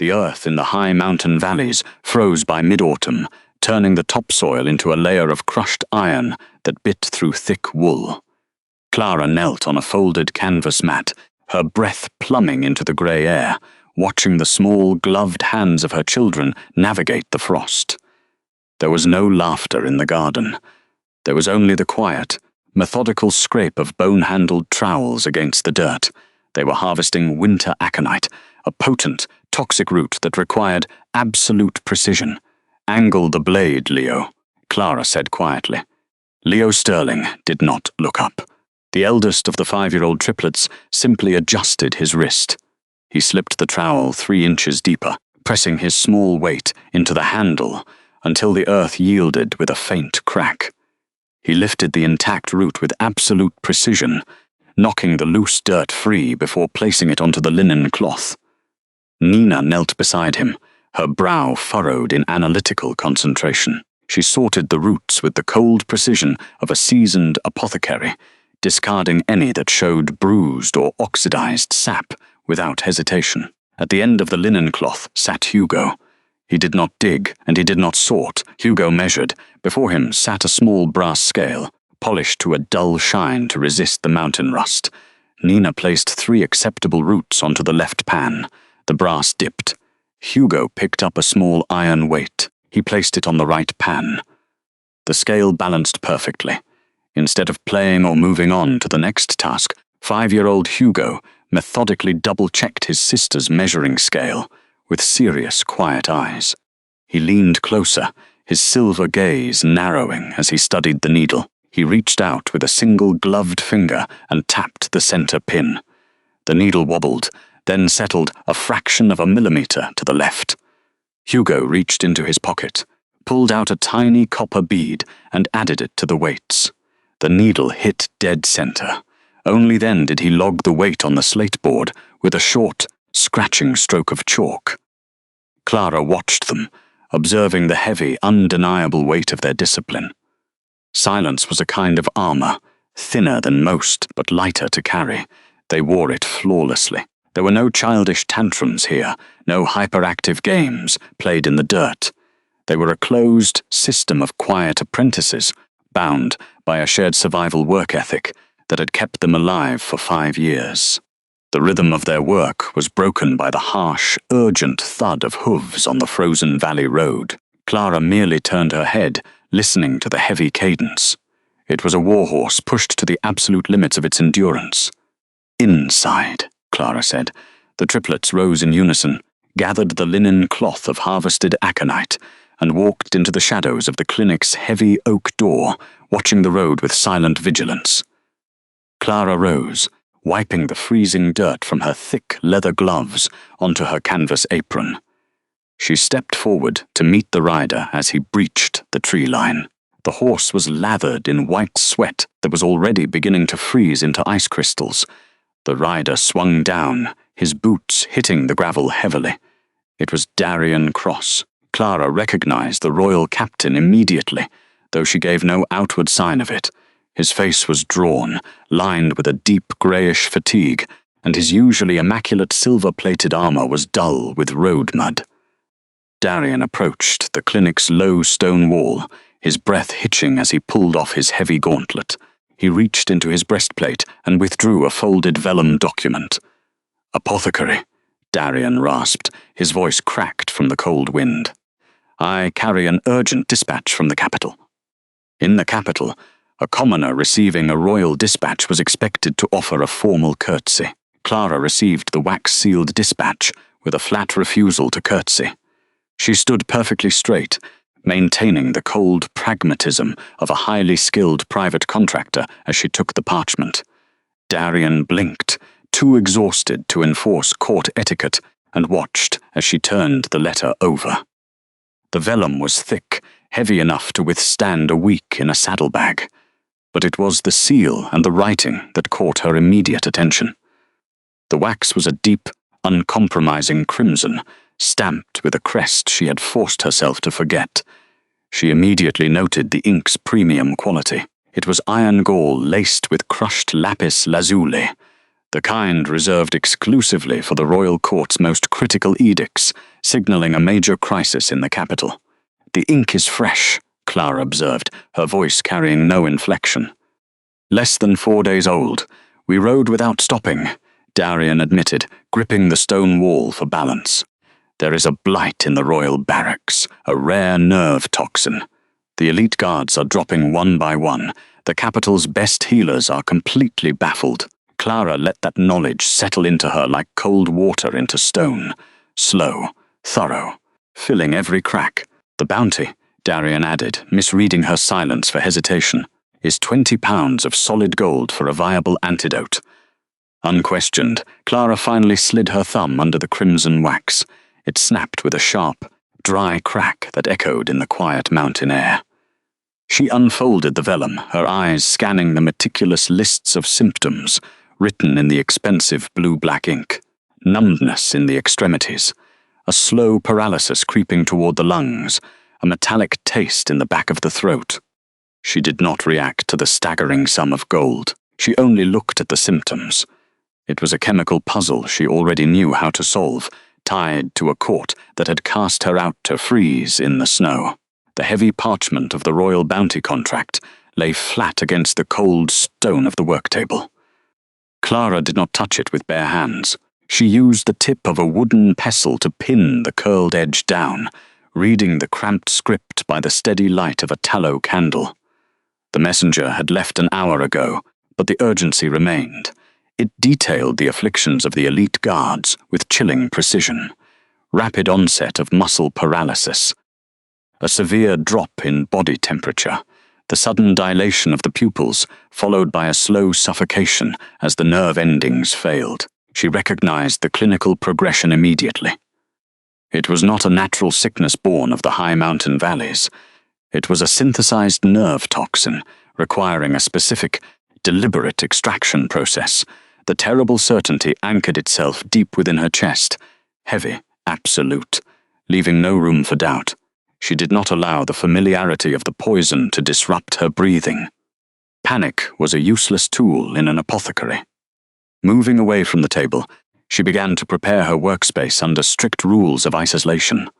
The earth in the high mountain valleys froze by mid-autumn, turning the topsoil into a layer of crushed iron that bit through thick wool. Clara knelt on a folded canvas mat, her breath plumbing into the grey air, watching the small, gloved hands of her children navigate the frost. There was no laughter in the garden. There was only the quiet, methodical scrape of bone-handled trowels against the dirt. They were harvesting winter aconite, a potent, toxic root that required absolute precision. "Angle the blade, Leo," Clara said quietly. Leo Sterling did not look up. The eldest of the 5-year-old triplets simply adjusted his wrist. He slipped the trowel 3 inches deeper, pressing his small weight into the handle until the earth yielded with a faint crack. He lifted the intact root with absolute precision, knocking the loose dirt free before placing it onto the linen cloth. Nina knelt beside him, her brow furrowed in analytical concentration. She sorted the roots with the cold precision of a seasoned apothecary, discarding any that showed bruised or oxidized sap without hesitation. At the end of the linen cloth sat Hugo. He did not dig, and he did not sort. Hugo measured. Before him sat a small brass scale, polished to a dull shine to resist the mountain rust. Nina placed 3 acceptable roots onto the left pan. The brass dipped. Hugo picked up a small iron weight. He placed it on the right pan. The scale balanced perfectly. Instead of playing or moving on to the next task, 5-year-old Hugo methodically double-checked his sister's measuring scale with serious, quiet eyes. He leaned closer, his silver gaze narrowing as he studied the needle. He reached out with a single gloved finger and tapped the center pin. The needle wobbled, then settled a fraction of a millimeter to the left. Hugo reached into his pocket, pulled out a tiny copper bead, and added it to the weights. The needle hit dead center. Only then did he log the weight on the slate board with a short, scratching stroke of chalk. Clara watched them, observing the heavy, undeniable weight of their discipline. Silence was a kind of armor, thinner than most, but lighter to carry. They wore it flawlessly. There were no childish tantrums here, no hyperactive games played in the dirt. They were a closed system of quiet apprentices, bound by a shared survival work ethic that had kept them alive for 5 years. The rhythm of their work was broken by the harsh, urgent thud of hooves on the frozen valley road. Clara merely turned her head, listening to the heavy cadence. It was a warhorse pushed to the absolute limits of its endurance. "Inside," Clara said. The triplets rose in unison, gathered the linen cloth of harvested aconite, and walked into the shadows of the clinic's heavy oak door, watching the road with silent vigilance. Clara rose, wiping the freezing dirt from her thick leather gloves onto her canvas apron. She stepped forward to meet the rider as he breached the tree line. The horse was lathered in white sweat that was already beginning to freeze into ice crystals. The rider swung down, his boots hitting the gravel heavily. It was Darian Cross. Clara recognized the royal captain immediately, though she gave no outward sign of it. His face was drawn, lined with a deep greyish fatigue, and his usually immaculate silver-plated armor was dull with road mud. Darian approached the clinic's low stone wall, his breath hitching as he pulled off his heavy gauntlet. He reached into his breastplate and withdrew a folded vellum document. "Apothecary," Darian rasped, his voice cracked from the cold wind. "I carry an urgent dispatch from the capital." In the capital, a commoner receiving a royal dispatch was expected to offer a formal curtsy. Clara received the wax-sealed dispatch with a flat refusal to curtsy. She stood perfectly straight, maintaining the cold pragmatism of a highly skilled private contractor as she took the parchment. Darian blinked, too exhausted to enforce court etiquette, and watched as she turned the letter over. The vellum was thick, heavy enough to withstand a week in a saddlebag, but it was the seal and the writing that caught her immediate attention. The wax was a deep, uncompromising crimson, stamped with a crest she had forced herself to forget. She immediately noted the ink's premium quality. It was iron gall laced with crushed lapis lazuli. the kind reserved exclusively for the royal court's most critical edicts, signaling a major crisis in the capital. "The ink is fresh," Clara observed, her voice carrying no inflection. "Less than 4 days old. We rode without stopping," Darian admitted, gripping the stone wall for balance. "There is a blight in the royal barracks, a rare nerve toxin. The elite guards are dropping one by one. The capital's best healers are completely baffled." Clara let that knowledge settle into her like cold water into stone. Slow, thorough, filling every crack. "The bounty," Darian added, misreading her silence for hesitation, "is 20 pounds of solid gold for a viable antidote." Unquestioned, Clara finally slid her thumb under the crimson wax. It snapped with a sharp, dry crack that echoed in the quiet mountain air. She unfolded the vellum, her eyes scanning the meticulous lists of symptoms written in the expensive blue-black ink. Numbness in the extremities, a slow paralysis creeping toward the lungs, a metallic taste in the back of the throat. She did not react to the staggering sum of gold. She only looked at the symptoms. It was a chemical puzzle she already knew how to solve, tied to a court that had cast her out to freeze in the snow. The heavy parchment of the royal bounty contract lay flat against the cold stone of the worktable. Clara did not touch it with bare hands. She used the tip of a wooden pestle to pin the curled edge down, reading the cramped script by the steady light of a tallow candle. The messenger had left an hour ago, but the urgency remained. It detailed the afflictions of the elite guards with chilling precision. Rapid onset of muscle paralysis, a severe drop in body temperature, the sudden dilation of the pupils, followed by a slow suffocation as the nerve endings failed. She recognized the clinical progression immediately. It was not a natural sickness born of the high mountain valleys. It was a synthesized nerve toxin, requiring a specific, deliberate extraction process. The terrible certainty anchored itself deep within her chest, heavy, absolute, leaving no room for doubt. She did not allow the familiarity of the poison to disrupt her breathing. Panic was a useless tool in an apothecary. Moving away from the table, she began to prepare her workspace under strict rules of isolation.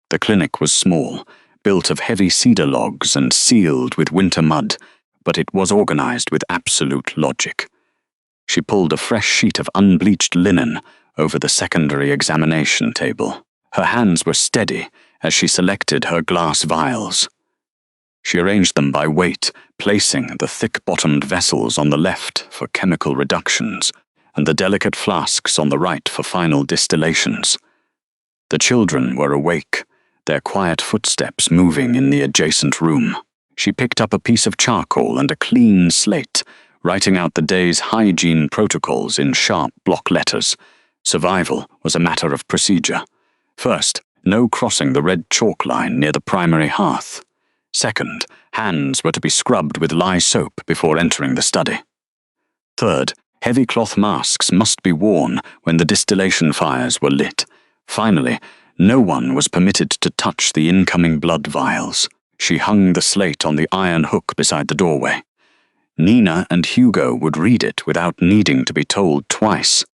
The clinic was small, built of heavy cedar logs and sealed with winter mud, but it was organized with absolute logic. She pulled a fresh sheet of unbleached linen over the secondary examination table. Her hands were steady as she selected her glass vials. She arranged them by weight, placing the thick-bottomed vessels on the left for chemical reductions and the delicate flasks on the right for final distillations. The children were awake, their quiet footsteps moving in the adjacent room. She picked up a piece of charcoal and a clean slate, writing out the day's hygiene protocols in sharp block letters. Survival was a matter of procedure. First, no crossing the red chalk line near the primary hearth. Second, hands were to be scrubbed with lye soap before entering the study. Third, heavy cloth masks must be worn when the distillation fires were lit. Finally, no one was permitted to touch the incoming blood vials. She hung the slate on the iron hook beside the doorway. Nina and Hugo would read it without needing to be told twice.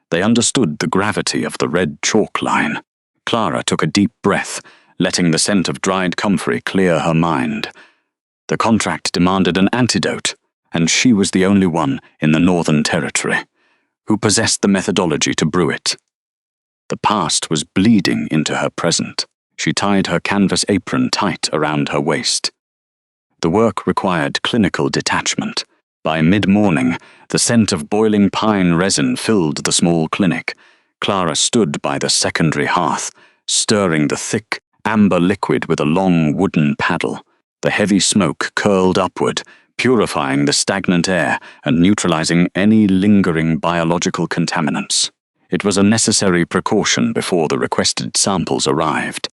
They understood the gravity of the red chalk line. Clara took a deep breath, letting the scent of dried comfrey clear her mind. The contract demanded an antidote, and she was the only one in the Northern Territory who possessed the methodology to brew it. The past was bleeding into her present. She tied her canvas apron tight around her waist. The work required clinical detachment. By mid-morning, the scent of boiling pine resin filled the small clinic. Clara stood by the secondary hearth, stirring the thick, amber liquid with a long wooden paddle. The heavy smoke curled upward, purifying the stagnant air and neutralizing any lingering biological contaminants. It was a necessary precaution before the requested samples arrived.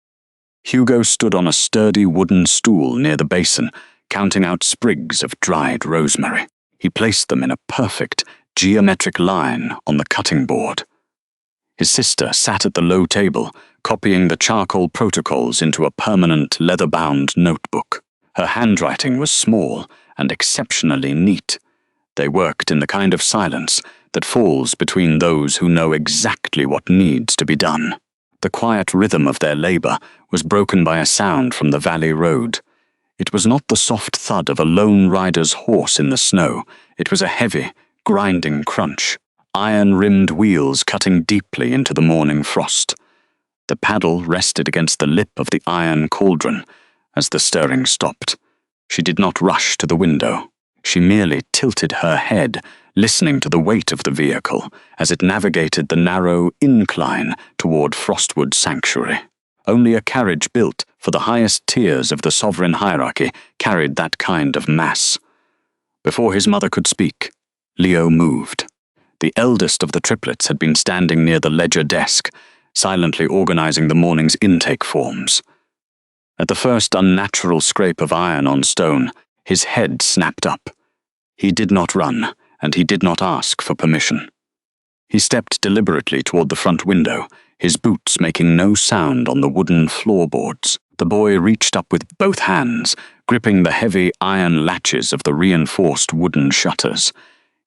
Hugo stood on a sturdy wooden stool near the basin, counting out sprigs of dried rosemary. He placed them in a perfect, geometric line on the cutting board. His sister sat at the low table, copying the charcoal protocols into a permanent leather-bound notebook. Her handwriting was small and exceptionally neat. They worked in the kind of silence that falls between those who know exactly what needs to be done. The quiet rhythm of their labor was broken by a sound from the valley road. It was not the soft thud of a lone rider's horse in the snow. It was a heavy, grinding crunch, iron-rimmed wheels cutting deeply into the morning frost. The paddle rested against the lip of the iron cauldron as the stirring stopped. She did not rush to the window. She merely tilted her head, listening to the weight of the vehicle as it navigated the narrow incline toward Frostwood Sanctuary. Only a carriage built for the highest tiers of the sovereign hierarchy carried that kind of mass. Before his mother could speak, Leo moved. The eldest of the triplets had been standing near the ledger desk, silently organizing the morning's intake forms. At the first unnatural scrape of iron on stone, his head snapped up. He did not run, and he did not ask for permission. He stepped deliberately toward the front window, his boots making no sound on the wooden floorboards. The boy reached up with both hands, gripping the heavy iron latches of the reinforced wooden shutters.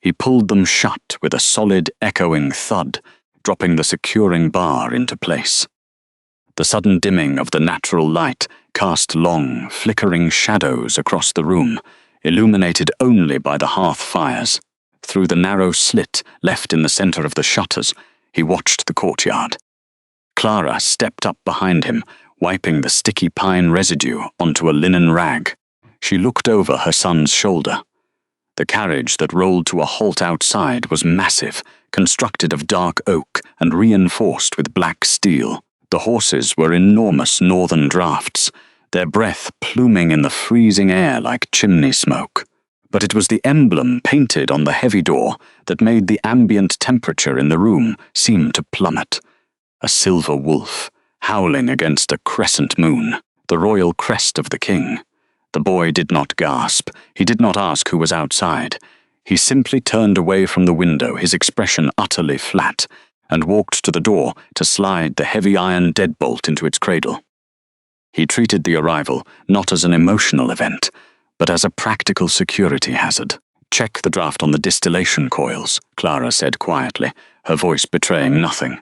He pulled them shut with a solid, echoing thud, dropping the securing bar into place. The sudden dimming of the natural light cast long, flickering shadows across the room, illuminated only by the hearth fires. Through the narrow slit left in the center of the shutters, he watched the courtyard. Clara stepped up behind him, wiping the sticky pine residue onto a linen rag. She looked over her son's shoulder. The carriage that rolled to a halt outside was massive, constructed of dark oak and reinforced with black steel. The horses were enormous northern draughts, their breath pluming in the freezing air like chimney smoke. But it was the emblem painted on the heavy door that made the ambient temperature in the room seem to plummet. A silver wolf, howling against a crescent moon, the royal crest of the king. The boy did not gasp. He did not ask who was outside. He simply turned away from the window, his expression utterly flat, and walked to the door to slide the heavy iron deadbolt into its cradle. He treated the arrival not as an emotional event, but as a practical security hazard. "Check the draft on the distillation coils," Clara said quietly, her voice betraying nothing.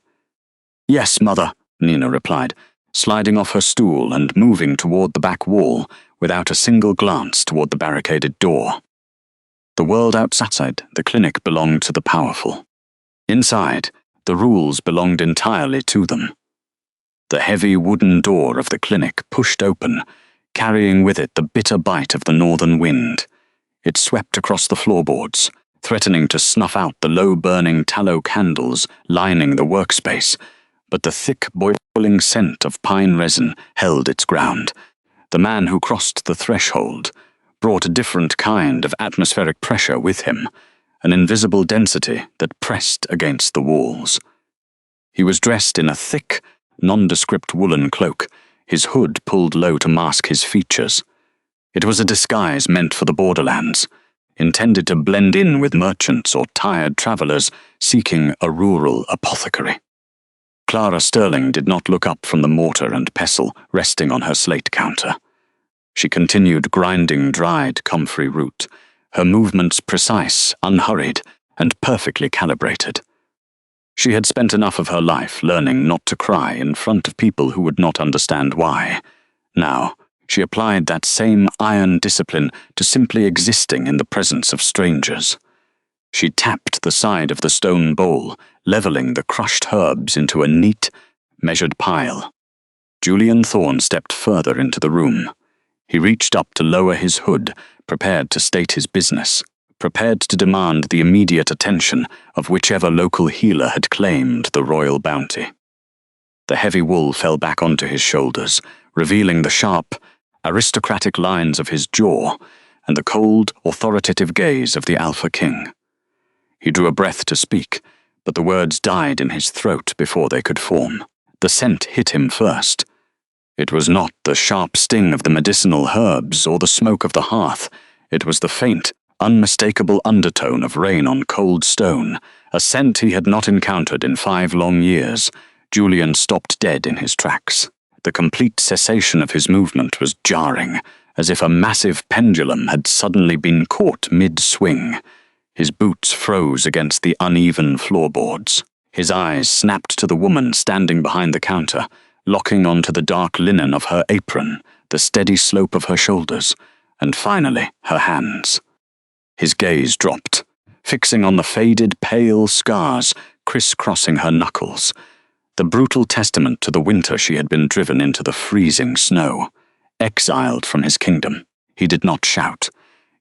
"Yes, Mother," Nina replied, sliding off her stool and moving toward the back wall without a single glance toward the barricaded door. The world outside the clinic belonged to the powerful. Inside, the rules belonged entirely to them. The heavy wooden door of the clinic pushed open, carrying with it the bitter bite of the northern wind. It swept across the floorboards, threatening to snuff out the low-burning tallow candles lining the workspace, but the thick, boiling scent of pine resin held its ground. The man who crossed the threshold brought a different kind of atmospheric pressure with him, an invisible density that pressed against the walls. He was dressed in a thick, nondescript woolen cloak, his hood pulled low to mask his features. It was a disguise meant for the borderlands, intended to blend in with merchants or tired travelers seeking a rural apothecary. Clara Sterling did not look up from the mortar and pestle resting on her slate counter. She continued grinding dried comfrey root, her movements precise, unhurried, and perfectly calibrated. She had spent enough of her life learning not to cry in front of people who would not understand why. Now, she applied that same iron discipline to simply existing in the presence of strangers. She tapped the side of the stone bowl, leveling the crushed herbs into a neat, measured pile. Julian Thorne stepped further into the room. He reached up to lower his hood, prepared to state his business, prepared to demand the immediate attention of whichever local healer had claimed the royal bounty. The heavy wool fell back onto his shoulders, revealing the sharp, aristocratic lines of his jaw and the cold, authoritative gaze of the Alpha King. He drew a breath to speak, but the words died in his throat before they could form. The scent hit him first. It was not the sharp sting of the medicinal herbs or the smoke of the hearth. It was the faint, unmistakable undertone of rain on cold stone, a scent he had not encountered in 5 long years. Julian stopped dead in his tracks. The complete cessation of his movement was jarring, as if a massive pendulum had suddenly been caught mid-swing. His boots froze against the uneven floorboards. His eyes snapped to the woman standing behind the counter, locking onto the dark linen of her apron, the steady slope of her shoulders, and finally her hands. His gaze dropped, fixing on the faded, pale scars crisscrossing her knuckles, the brutal testament to the winter she had been driven into the freezing snow. Exiled from his kingdom, he did not shout.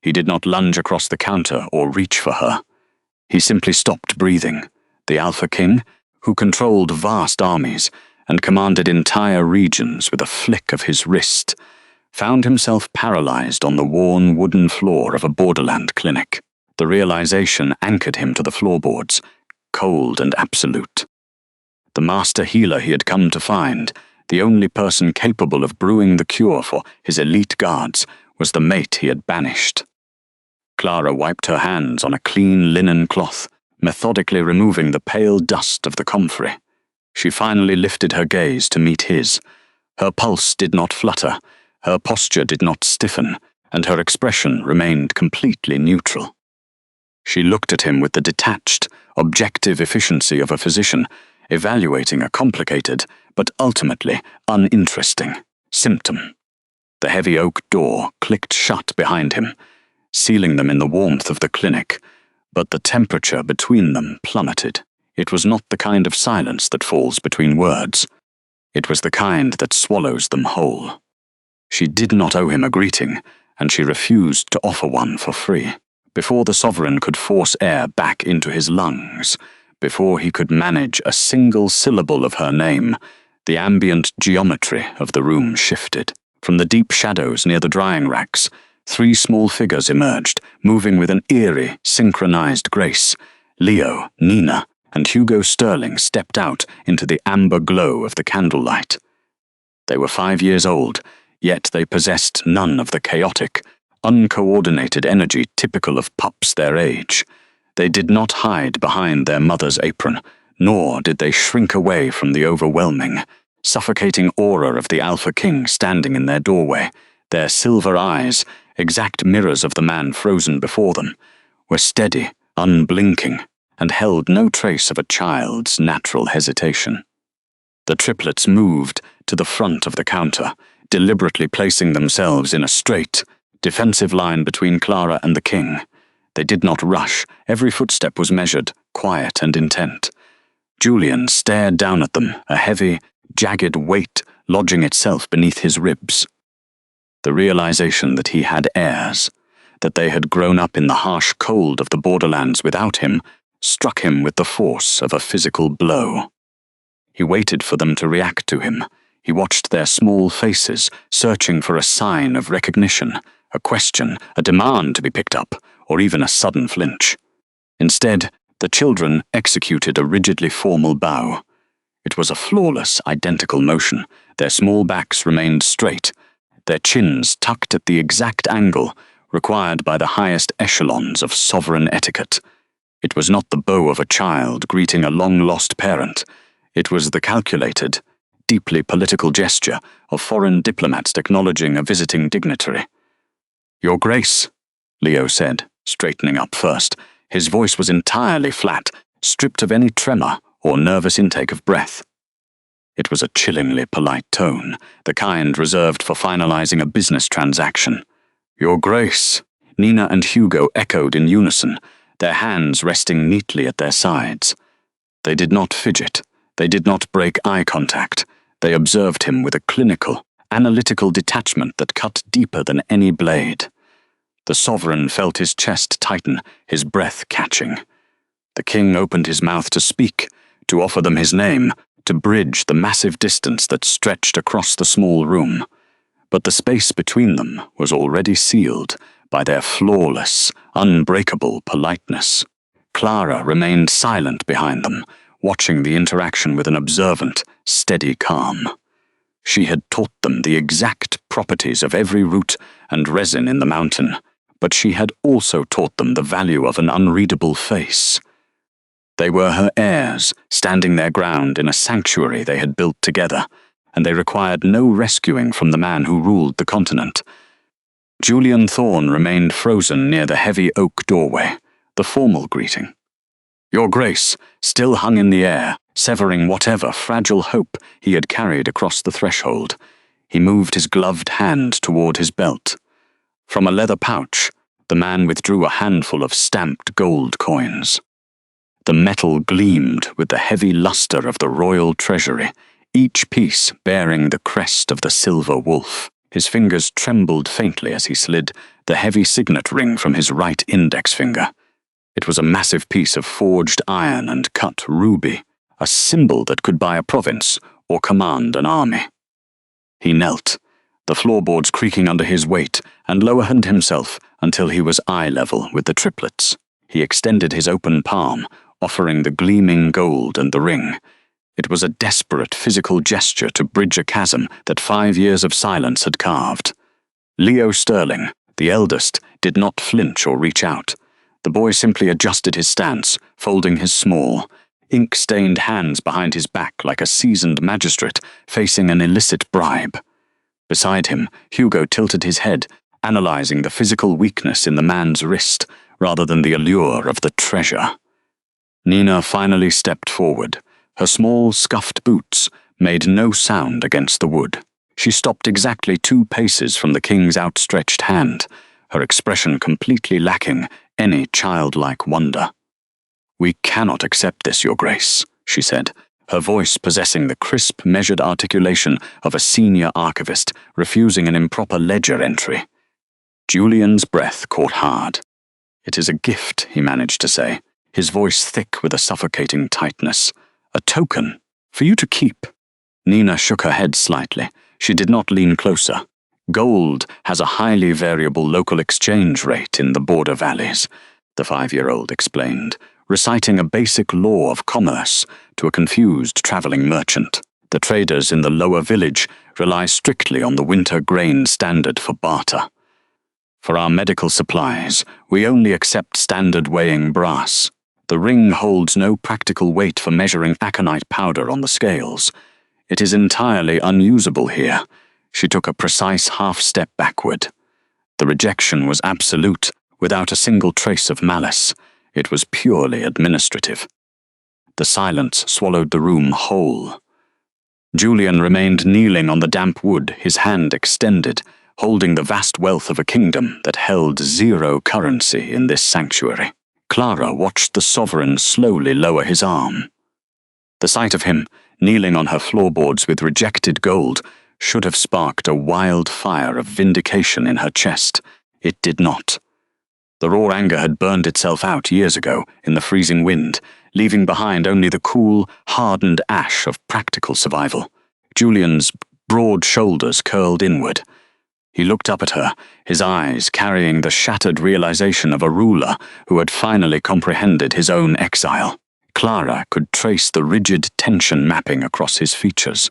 He did not lunge across the counter or reach for her. He simply stopped breathing. The Alpha King, who controlled vast armies and commanded entire regions with a flick of his wrist, found himself paralyzed on the worn wooden floor of a borderland clinic. The realization anchored him to the floorboards, cold and absolute. The master healer he had come to find, the only person capable of brewing the cure for his elite guards, was the mate he had banished. Clara wiped her hands on a clean linen cloth, methodically removing the pale dust of the comfrey. She finally lifted her gaze to meet his. Her pulse did not flutter, her posture did not stiffen, and her expression remained completely neutral. She looked at him with the detached, objective efficiency of a physician, evaluating a complicated, but ultimately uninteresting, symptom. The heavy oak door clicked shut behind him, sealing them in the warmth of the clinic, but the temperature between them plummeted. It was not the kind of silence that falls between words. It was the kind that swallows them whole. She did not owe him a greeting, and she refused to offer one for free. Before the sovereign could force air back into his lungs, before he could manage a single syllable of her name, the ambient geometry of the room shifted. From the deep shadows near the drying racks, 3 small figures emerged, moving with an eerie, synchronized grace. Leo, Nina, and Hugo Sterling stepped out into the amber glow of the candlelight. They were 5 years old, yet they possessed none of the chaotic, uncoordinated energy typical of pups their age. They did not hide behind their mother's apron, nor did they shrink away from the overwhelming, suffocating aura of the Alpha King standing in their doorway. Their silver eyes, exact mirrors of the man frozen before them, were steady, unblinking, and held no trace of a child's natural hesitation. The triplets moved to the front of the counter, deliberately placing themselves in a straight, defensive line between Clara and the king. They did not rush. Every footstep was measured, quiet and intent. Julian stared down at them, a heavy, jagged weight lodging itself beneath his ribs. The realization that he had heirs, that they had grown up in the harsh cold of the borderlands without him, struck him with the force of a physical blow. He waited for them to react to him. He watched their small faces, searching for a sign of recognition, a question, a demand to be picked up, or even a sudden flinch. Instead, the children executed a rigidly formal bow. It was a flawless, identical motion. Their small backs remained straight, their chins tucked at the exact angle required by the highest echelons of sovereign etiquette. It was not the bow of a child greeting a long-lost parent. It was the calculated, deeply political gesture of foreign diplomats acknowledging a visiting dignitary. "Your Grace," Leo said, straightening up first. His voice was entirely flat, stripped of any tremor or nervous intake of breath. It was a chillingly polite tone, the kind reserved for finalizing a business transaction. "Your Grace," Nina and Hugo echoed in unison, their hands resting neatly at their sides. They did not fidget. They did not break eye contact. They observed him with a clinical, analytical detachment that cut deeper than any blade. The sovereign felt his chest tighten, his breath catching. The king opened his mouth to speak, to offer them his name, to bridge the massive distance that stretched across the small room. But the space between them was already sealed by their flawless, unbreakable politeness. Clara remained silent behind them, watching the interaction with an observant, steady calm. She had taught them the exact properties of every root and resin in the mountain, but she had also taught them the value of an unreadable face. They were her heirs, standing their ground in a sanctuary they had built together, and they required no rescuing from the man who ruled the continent. Julian Thorne remained frozen near the heavy oak doorway, the formal greeting. Your Grace still hung in the air, severing whatever fragile hope he had carried across the threshold. He moved his gloved hand toward his belt. From a leather pouch, the man withdrew a handful of stamped gold coins. The metal gleamed with the heavy luster of the royal treasury, each piece bearing the crest of the silver wolf. His fingers trembled faintly as he slid the heavy signet ring from his right index finger. It was a massive piece of forged iron and cut ruby, a symbol that could buy a province or command an army. He knelt, the floorboards creaking under his weight, and lowered himself until he was eye level with the triplets. He extended his open palm, offering the gleaming gold and the ring. It was a desperate physical gesture to bridge a chasm that 5 years of silence had carved. Leo Sterling, the eldest, did not flinch or reach out. The boy simply adjusted his stance, folding his small, ink-stained hands behind his back like a seasoned magistrate facing an illicit bribe. Beside him, Hugo tilted his head, analyzing the physical weakness in the man's wrist rather than the allure of the treasure. Nina finally stepped forward. Her small, scuffed boots made no sound against the wood. She stopped exactly 2 paces from the king's outstretched hand, her expression completely lacking any childlike wonder. "We cannot accept this, Your Grace," she said, her voice possessing the crisp, measured articulation of a senior archivist refusing an improper ledger entry. Julian's breath caught hard. "It is a gift," he managed to say, his voice thick with a suffocating tightness. "A token, for you to keep." Nina shook her head slightly. She did not lean closer. "Gold has a highly variable local exchange rate in the border valleys," the 5-year-old explained, reciting a basic law of commerce to a confused traveling merchant. "The traders in the lower village rely strictly on the winter grain standard for barter. For our medical supplies, we only accept standard weighing brass. The ring holds no practical weight for measuring aconite powder on the scales. It is entirely unusable here." She took a precise half-step backward. The rejection was absolute, without a single trace of malice. It was purely administrative. The silence swallowed the room whole. Julian remained kneeling on the damp wood, his hand extended, holding the vast wealth of a kingdom that held 0 currency in this sanctuary. Clara watched the sovereign slowly lower his arm. The sight of him, kneeling on her floorboards with rejected gold, should have sparked a wild fire of vindication in her chest. It did not. The raw anger had burned itself out years ago in the freezing wind, leaving behind only the cool, hardened ash of practical survival. Julian's broad shoulders curled inward. He looked up at her, his eyes carrying the shattered realization of a ruler who had finally comprehended his own exile. Clara could trace the rigid tension mapping across his features.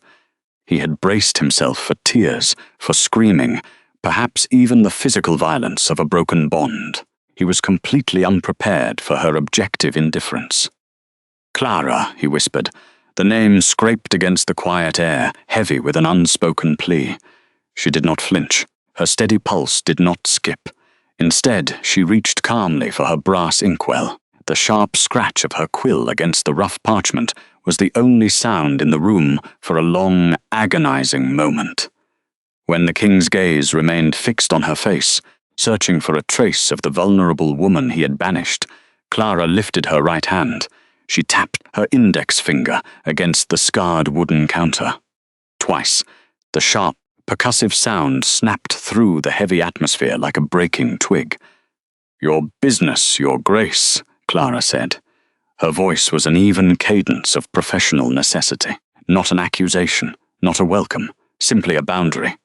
He had braced himself for tears, for screaming, perhaps even the physical violence of a broken bond. He was completely unprepared for her objective indifference. "Clara," he whispered, the name scraped against the quiet air, heavy with an unspoken plea. She did not flinch. Her steady pulse did not skip. Instead, she reached calmly for her brass inkwell. The sharp scratch of her quill against the rough parchment was the only sound in the room for a long, agonizing moment. When the king's gaze remained fixed on her face, searching for a trace of the vulnerable woman he had banished, Clara lifted her right hand. She tapped her index finger against the scarred wooden counter. Twice, the sharp, percussive sound snapped through the heavy atmosphere like a breaking twig. "Your business, Your Grace," Clara said. Her voice was an even cadence of professional necessity, not an accusation, not a welcome, simply a boundary.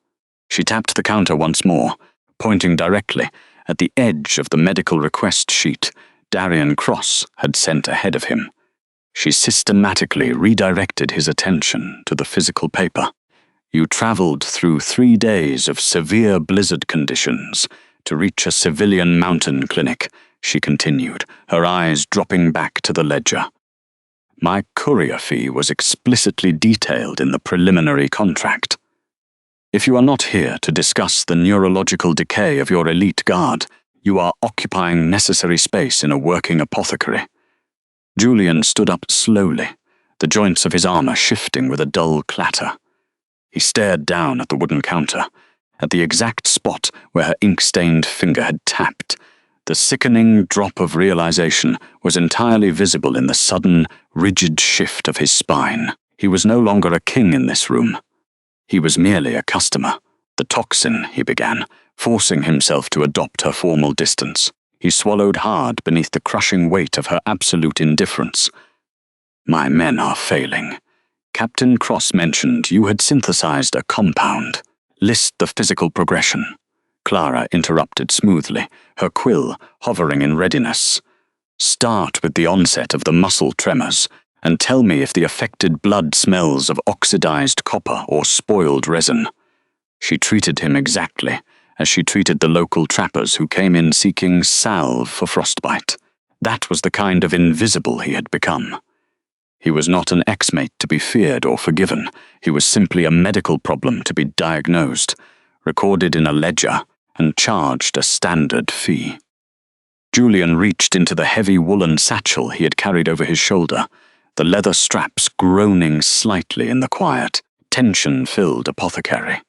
She tapped the counter once more, pointing directly at the edge of the medical request sheet Darian Cross had sent ahead of him. She systematically redirected his attention to the physical paper. "You traveled through 3 days of severe blizzard conditions to reach a civilian mountain clinic," she continued, her eyes dropping back to the ledger. "My courier fee was explicitly detailed in the preliminary contract. If you are not here to discuss the neurological decay of your elite guard, You are occupying necessary space in a working apothecary." Julian stood up slowly, the joints of his armor shifting with a dull clatter. He stared down at the wooden counter, at the exact spot where her ink-stained finger had tapped. The sickening drop of realization was entirely visible in the sudden, rigid shift of his spine. He was no longer a king in this room. He was merely a customer. "The toxin," he began, forcing himself to adopt her formal distance. He swallowed hard beneath the crushing weight of her absolute indifference. "My men are failing. Captain Cross mentioned you had synthesized a compound. List the physical progression." Clara interrupted smoothly, her quill hovering in readiness. "Start with the onset of the muscle tremors, and tell me if the affected blood smells of oxidized copper or spoiled resin." She treated him exactly as she treated the local trappers who came in seeking salve for frostbite. That was the kind of invisible he had become. He was not an ex-mate to be feared or forgiven. He was simply a medical problem to be diagnosed, recorded in a ledger, and charged a standard fee. Julian reached into the heavy woolen satchel he had carried over his shoulder, the leather straps groaning slightly in the quiet, tension-filled apothecary.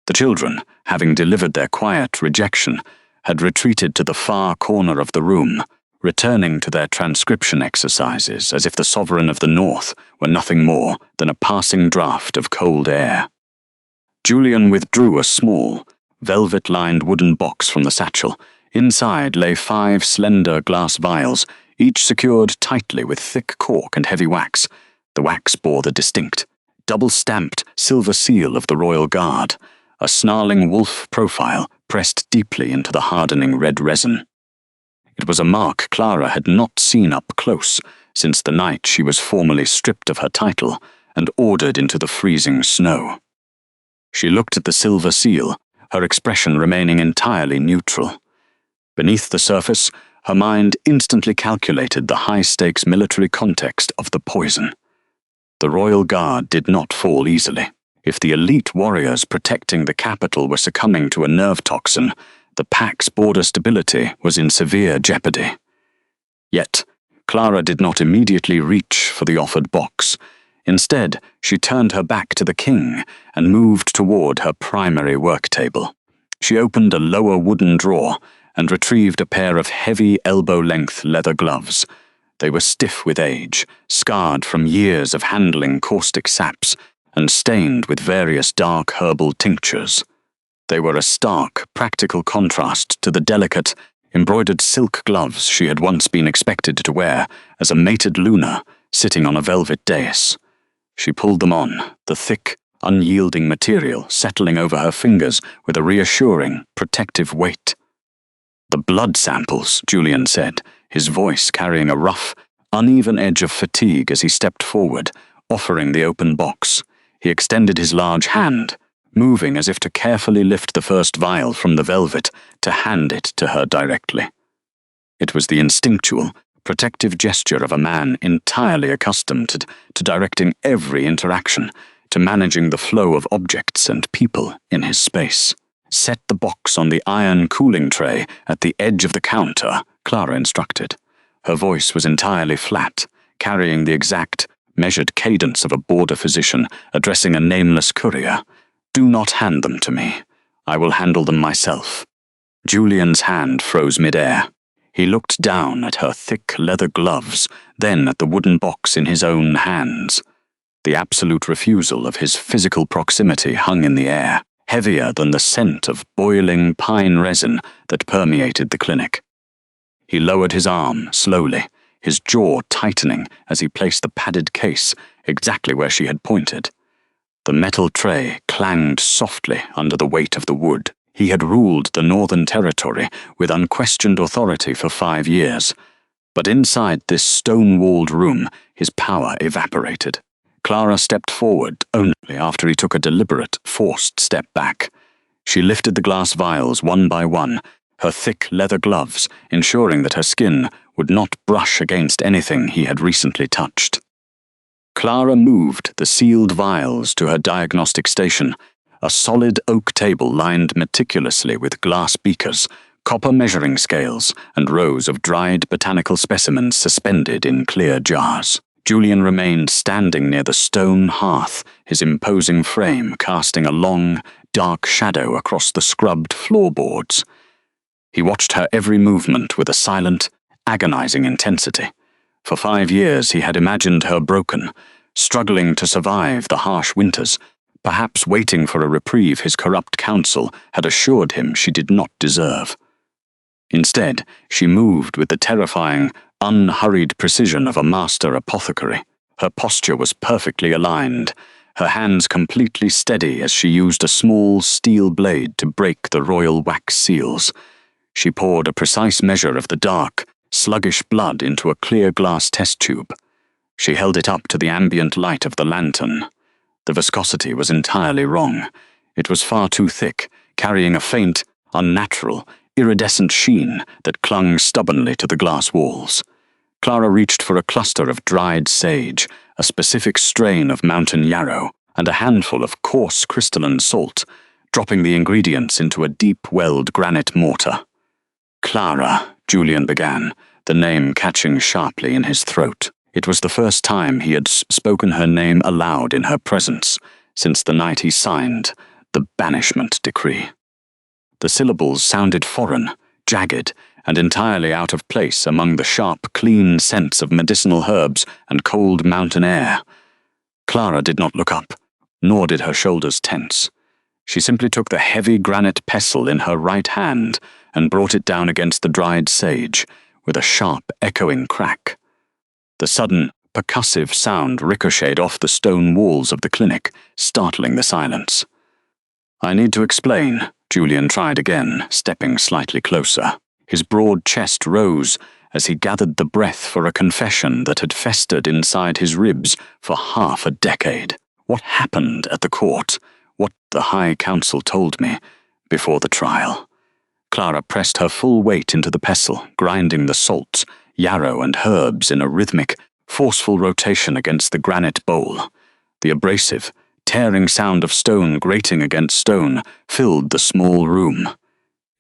The children, having delivered their quiet rejection, had retreated to the far corner of the room, returning to their transcription exercises as if the sovereign of the North were nothing more than a passing draught of cold air. Julian withdrew a small, velvet-lined wooden box from the satchel. Inside lay 5 slender glass vials, each secured tightly with thick cork and heavy wax. The wax bore the distinct, double-stamped silver seal of the Royal Guard, a snarling wolf profile pressed deeply into the hardening red resin. It was a mark Clara had not seen up close since the night she was formally stripped of her title and ordered into the freezing snow. She looked at the silver seal, her expression remaining entirely neutral. Beneath the surface, her mind instantly calculated the high-stakes military context of the poison. The Royal Guard did not fall easily. If the elite warriors protecting the capital were succumbing to a nerve toxin, the pack's border stability was in severe jeopardy. Yet, Clara did not immediately reach for the offered box. Instead, she turned her back to the king and moved toward her primary work table. She opened a lower wooden drawer and retrieved a pair of heavy elbow-length leather gloves. They were stiff with age, scarred from years of handling caustic saps, and stained with various dark herbal tinctures. They were a stark, practical contrast to the delicate, embroidered silk gloves she had once been expected to wear as a mated Luna sitting on a velvet dais. She pulled them on, the thick, unyielding material settling over her fingers with a reassuring, protective weight. "The blood samples," Julian said, his voice carrying a rough, uneven edge of fatigue as he stepped forward, offering the open box. He extended his large hand, moving as if to carefully lift the first vial from the velvet to hand it to her directly. It was the instinctual, protective gesture of a man entirely accustomed to directing every interaction, to managing the flow of objects and people in his space. "Set the box on the iron cooling tray at the edge of the counter," Clara instructed. Her voice was entirely flat, carrying the exact, measured cadence of a border physician addressing a nameless courier. "Do not hand them to me. I will handle them myself." Julian's hand froze mid-air. He looked down at her thick leather gloves, then at the wooden box in his own hands. The absolute refusal of his physical proximity hung in the air, heavier than the scent of boiling pine resin that permeated the clinic. He lowered his arm slowly, his jaw tightening as he placed the padded case exactly where she had pointed. The metal tray clanged softly under the weight of the wood. He had ruled the Northern Territory with unquestioned authority for 5 years, but inside this stone-walled room his power evaporated. Clara stepped forward only after he took a deliberate, forced step back. She lifted the glass vials one by one, her thick leather gloves ensuring that her skin would not brush against anything he had recently touched. Clara moved the sealed vials to her diagnostic station, a solid oak table lined meticulously with glass beakers, copper measuring scales, and rows of dried botanical specimens suspended in clear jars. Julian remained standing near the stone hearth, his imposing frame casting a long, dark shadow across the scrubbed floorboards. He watched her every movement with a silent, agonizing intensity. For 5 years he had imagined her broken, struggling to survive the harsh winters, perhaps waiting for a reprieve his corrupt counsel had assured him she did not deserve. Instead, she moved with the terrifying, unhurried precision of a master apothecary. Her posture was perfectly aligned, her hands completely steady as she used a small steel blade to break the royal wax seals. She poured a precise measure of the dark, sluggish blood into a clear glass test tube. She held it up to the ambient light of the lantern. The viscosity was entirely wrong. It was far too thick, carrying a faint, unnatural, iridescent sheen that clung stubbornly to the glass walls. Clara reached for a cluster of dried sage, a specific strain of mountain yarrow, and a handful of coarse crystalline salt, dropping the ingredients into a deep-welled granite mortar. "Clara," Julian began, the name catching sharply in his throat. It was the first time he had spoken her name aloud in her presence since the night he signed the banishment decree. The syllables sounded foreign, jagged, and entirely out of place among the sharp, clean scents of medicinal herbs and cold mountain air. Clara did not look up, nor did her shoulders tense. She simply took the heavy granite pestle in her right hand and brought it down against the dried sage, with a sharp, echoing crack. The sudden, percussive sound ricocheted off the stone walls of the clinic, startling the silence. "I need to explain," Julian tried again, stepping slightly closer. His broad chest rose as he gathered the breath for a confession that had festered inside his ribs for half a decade. What happened at the court? What the High Council told me before the trial. Clara pressed her full weight into the pestle, grinding the salts, yarrow and herbs in a rhythmic, forceful rotation against the granite bowl. The abrasive, tearing sound of stone grating against stone filled the small room.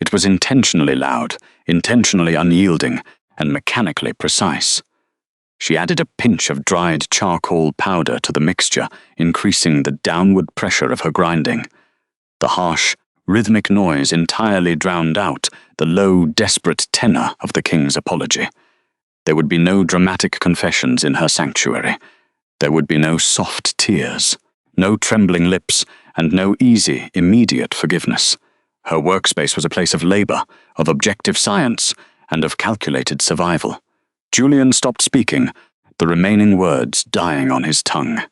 It was intentionally loud, intentionally unyielding, and mechanically precise. She added a pinch of dried charcoal powder to the mixture, increasing the downward pressure of her grinding. The harsh, rhythmic noise entirely drowned out the low, desperate tenor of the king's apology. There would be no dramatic confessions in her sanctuary. There would be no soft tears, no trembling lips, and no easy, immediate forgiveness. Her workspace was a place of labor, of objective science, and of calculated survival. Julian stopped speaking, the remaining words dying on his tongue.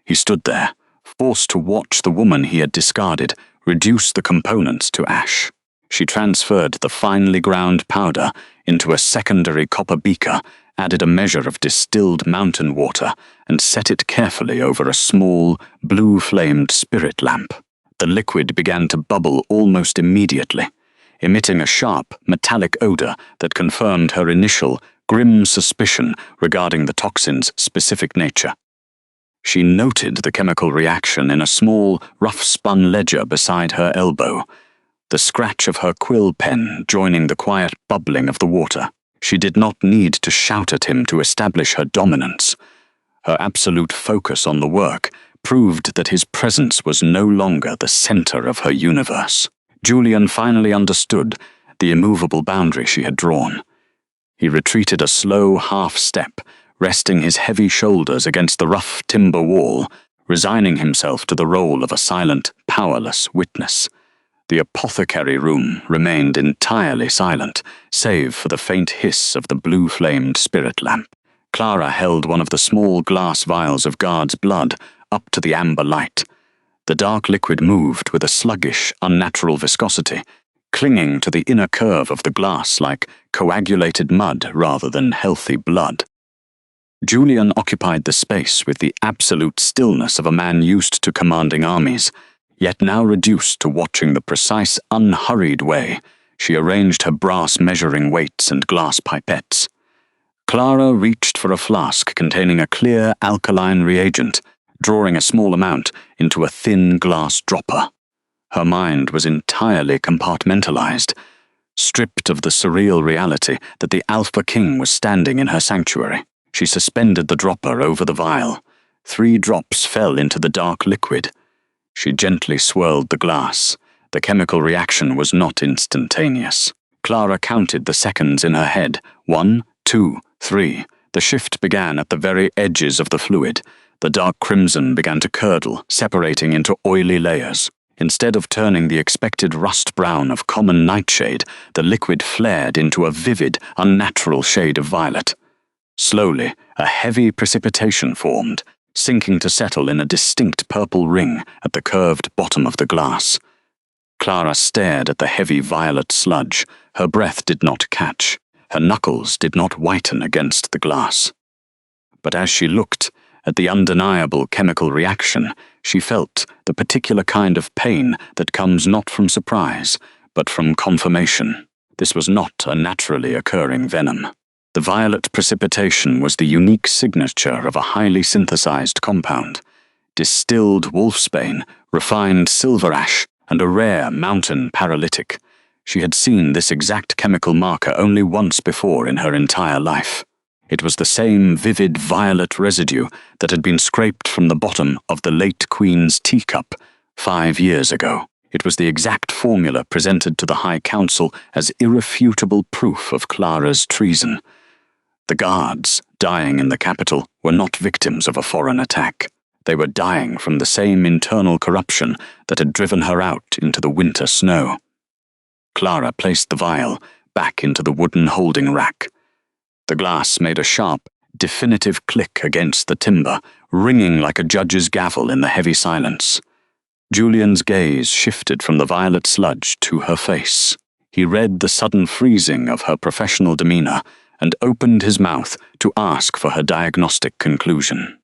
He stood there, forced to watch the woman he had discarded reduce the components to ash. She transferred the finely ground powder into a secondary copper beaker, added a measure of distilled mountain water, and set it carefully over a small, blue-flamed spirit lamp. The liquid began to bubble almost immediately, emitting a sharp, metallic odor that confirmed her initial, grim suspicion regarding the toxin's specific nature. She noted the chemical reaction in a small, rough-spun ledger beside her elbow, the scratch of her quill pen joining the quiet bubbling of the water. She did not need to shout at him to establish her dominance. Her absolute focus on the work proved that his presence was no longer the center of her universe. Julian finally understood the immovable boundary she had drawn. He retreated a slow half-step, resting his heavy shoulders against the rough timber wall, resigning himself to the role of a silent, powerless witness. The apothecary room remained entirely silent, save for the faint hiss of the blue-flamed spirit lamp. Clara held one of the small glass vials of guard's blood up to the amber light. The dark liquid moved with a sluggish, unnatural viscosity, clinging to the inner curve of the glass like coagulated mud rather than healthy blood. Julian occupied the space with the absolute stillness of a man used to commanding armies, yet now reduced to watching the precise, unhurried way she arranged her brass measuring weights and glass pipettes. Clara reached for a flask containing a clear alkaline reagent, drawing a small amount into a thin glass dropper. Her mind was entirely compartmentalized. Stripped of the surreal reality that the Alpha King was standing in her sanctuary, she suspended the dropper over the vial. 3 drops fell into the dark liquid. She gently swirled the glass. The chemical reaction was not instantaneous. Clara counted the seconds in her head. 1, 2, 3. The shift began at the very edges of the fluid. The dark crimson began to curdle, separating into oily layers. Instead of turning the expected rust brown of common nightshade, the liquid flared into a vivid, unnatural shade of violet. Slowly, a heavy precipitation formed, sinking to settle in a distinct purple ring at the curved bottom of the glass. Clara stared at the heavy violet sludge. Her breath did not catch. Her knuckles did not whiten against the glass. But as she looked at the undeniable chemical reaction, she felt the particular kind of pain that comes not from surprise, but from confirmation. This was not a naturally occurring venom. The violet precipitation was the unique signature of a highly synthesized compound. Distilled wolfsbane, refined silver ash, and a rare mountain paralytic. She had seen this exact chemical marker only once before in her entire life. It was the same vivid violet residue that had been scraped from the bottom of the late Queen's teacup 5 years ago. It was the exact formula presented to the High Council as irrefutable proof of Clara's treason. The guards, dying in the capital, were not victims of a foreign attack. They were dying from the same internal corruption that had driven her out into the winter snow. Clara placed the vial back into the wooden holding rack. The glass made a sharp, definitive click against the timber, ringing like a judge's gavel in the heavy silence. Julian's gaze shifted from the violet sludge to her face. He read the sudden freezing of her professional demeanor and opened his mouth to ask for her diagnostic conclusion.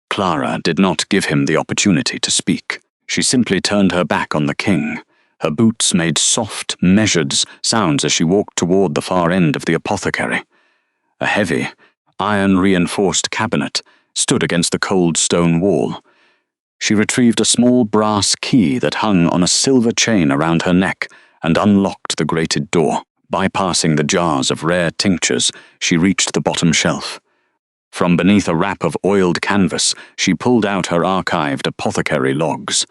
Clara did not give him the opportunity to speak. She simply turned her back on the king. Her boots made soft, measured sounds as she walked toward the far end of the apothecary. A heavy, iron-reinforced cabinet stood against the cold stone wall. She retrieved a small brass key that hung on a silver chain around her neck and unlocked the grated door. Bypassing the jars of rare tinctures, she reached the bottom shelf. From beneath a wrap of oiled canvas, she pulled out her archived apothecary logs.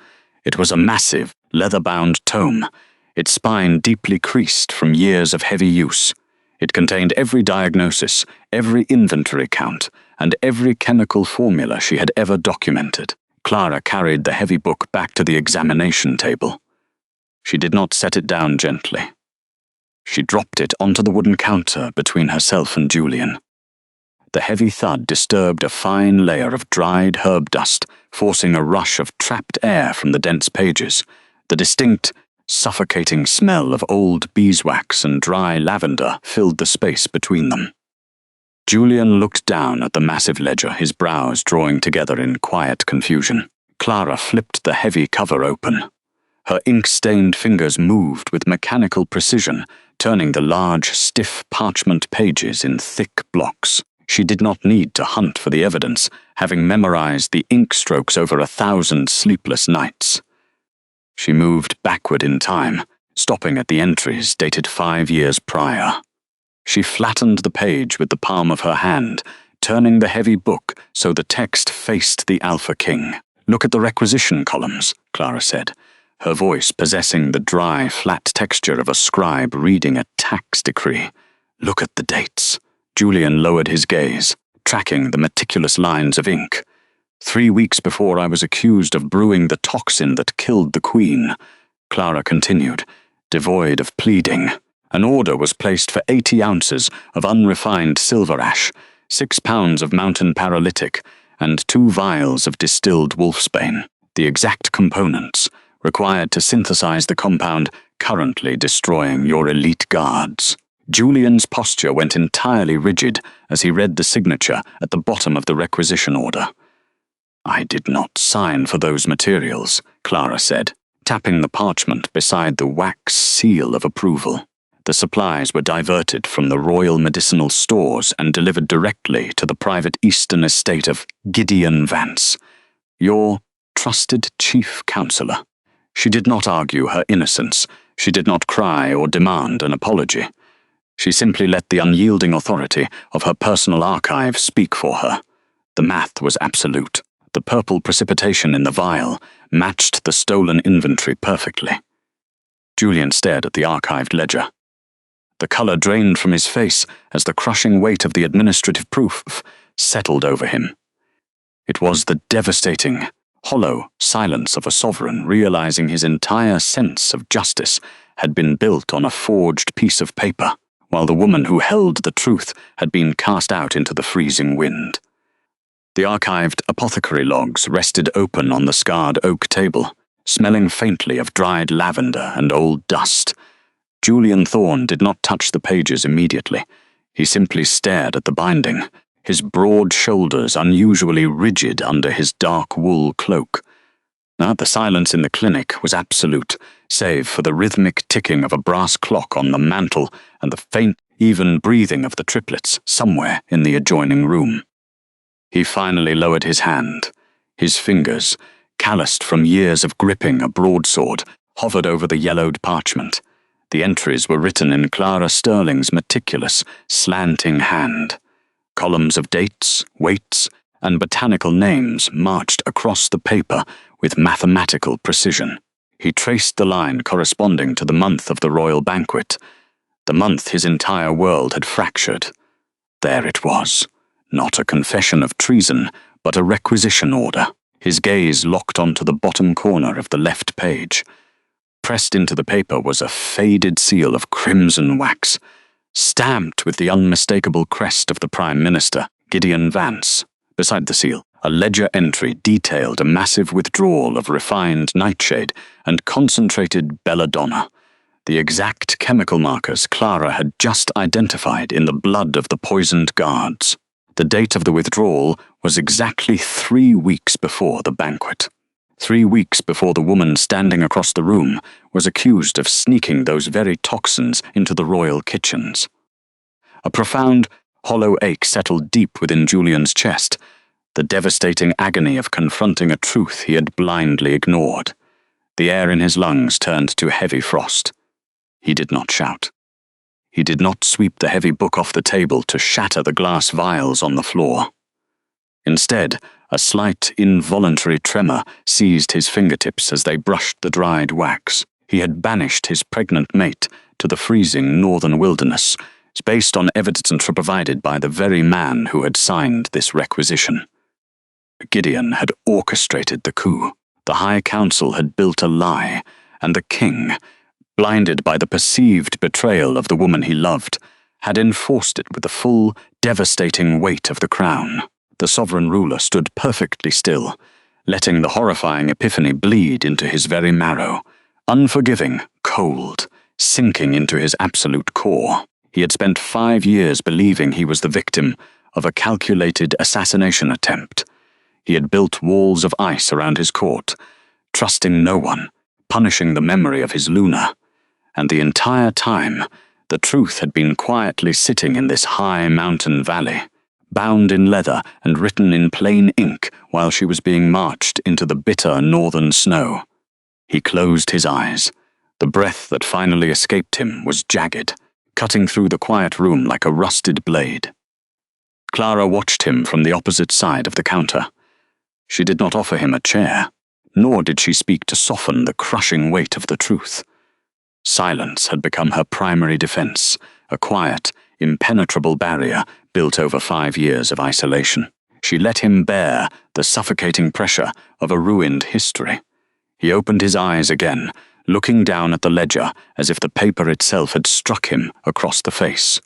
It was a massive, leather-bound tome, its spine deeply creased from years of heavy use. It contained every diagnosis, every inventory count, and every chemical formula she had ever documented. Clara carried the heavy book back to the examination table. She did not set it down gently. She dropped it onto the wooden counter between herself and Julian. The heavy thud disturbed a fine layer of dried herb dust, forcing a rush of trapped air from the dense pages. The distinct, suffocating smell of old beeswax and dry lavender filled the space between them. Julian looked down at the massive ledger, his brows drawing together in quiet confusion. Clara flipped the heavy cover open. Her ink-stained fingers moved with mechanical precision, turning the large, stiff parchment pages in thick blocks. She did not need to hunt for the evidence, having memorized the ink strokes over 1,000 sleepless nights. She moved backward in time, stopping at the entries dated 5 years prior. She flattened the page with the palm of her hand, turning the heavy book so the text faced the Alpha King. "Look at the requisition columns," Clara said, her voice possessing the dry, flat texture of a scribe reading a tax decree. "Look at the dates." Julian lowered his gaze, tracking the meticulous lines of ink. 3 weeks before I was accused of brewing the toxin that killed the Queen, Clara continued, devoid of pleading. An order was placed for 80 ounces of unrefined silver ash, 6 pounds of mountain paralytic, and 2 vials of distilled wolfsbane, the exact components required to synthesize the compound currently destroying your elite guards. Julian's posture went entirely rigid as he read the signature at the bottom of the requisition order. "I did not sign for those materials," Clara said, tapping the parchment beside the wax seal of approval. The supplies were diverted from the royal medicinal stores and delivered directly to the private eastern estate of Gideon Vance, your trusted chief counselor. She did not argue her innocence. She did not cry or demand an apology. She simply let the unyielding authority of her personal archive speak for her. The math was absolute. The purple precipitation in the vial matched the stolen inventory perfectly. Julian stared at the archived ledger. The color drained from his face as the crushing weight of the administrative proof settled over him. It was the devastating, hollow silence of a sovereign realizing his entire sense of justice had been built on a forged piece of paper, while the woman who held the truth had been cast out into the freezing wind. The archived apothecary logs rested open on the scarred oak table, smelling faintly of dried lavender and old dust. Julian Thorne did not touch the pages immediately. He simply stared at the binding, his broad shoulders unusually rigid under his dark wool cloak. Now the silence in the clinic was absolute, save for the rhythmic ticking of a brass clock on the mantel and the faint, even breathing of the triplets somewhere in the adjoining room. He finally lowered his hand. His fingers, calloused from years of gripping a broadsword, hovered over the yellowed parchment. The entries were written in Clara Sterling's meticulous, slanting hand. Columns of dates, weights, and botanical names marched across the paper with mathematical precision. He traced the line corresponding to the month of the royal banquet, the month his entire world had fractured. There it was, not a confession of treason, but a requisition order. His gaze locked onto the bottom corner of the left page. Pressed into the paper was a faded seal of crimson wax, stamped with the unmistakable crest of the Prime Minister, Gideon Vance. Beside the seal, a ledger entry detailed a massive withdrawal of refined nightshade and concentrated belladonna, the exact chemical markers Clara had just identified in the blood of the poisoned guards. The date of the withdrawal was exactly 3 weeks before the banquet. 3 weeks before the woman standing across the room was accused of sneaking those very toxins into the royal kitchens. A profound, hollow ache settled deep within Julian's chest, the devastating agony of confronting a truth he had blindly ignored. The air in his lungs turned to heavy frost. He did not shout. He did not sweep the heavy book off the table to shatter the glass vials on the floor. Instead, a slight, involuntary tremor seized his fingertips as they brushed the dried wax. He had banished his pregnant mate to the freezing northern wilderness, based on evidence provided by the very man who had signed this requisition. Gideon had orchestrated the coup. The High Council had built a lie, and the king, blinded by the perceived betrayal of the woman he loved, had enforced it with the full, devastating weight of the crown. The sovereign ruler stood perfectly still, letting the horrifying epiphany bleed into his very marrow, unforgiving, cold, sinking into his absolute core. He had spent 5 years believing he was the victim of a calculated assassination attempt. He had built walls of ice around his court, trusting no one, punishing the memory of his Luna. And the entire time, the truth had been quietly sitting in this high mountain valley, bound in leather and written in plain ink while she was being marched into the bitter northern snow. He closed his eyes. The breath that finally escaped him was jagged, cutting through the quiet room like a rusted blade. Clara watched him from the opposite side of the counter. She did not offer him a chair, nor did she speak to soften the crushing weight of the truth. Silence had become her primary defense, a quiet, impenetrable barrier built over 5 years of isolation. She let him bear the suffocating pressure of a ruined history. He opened his eyes again, looking down at the ledger as if the paper itself had struck him across the face.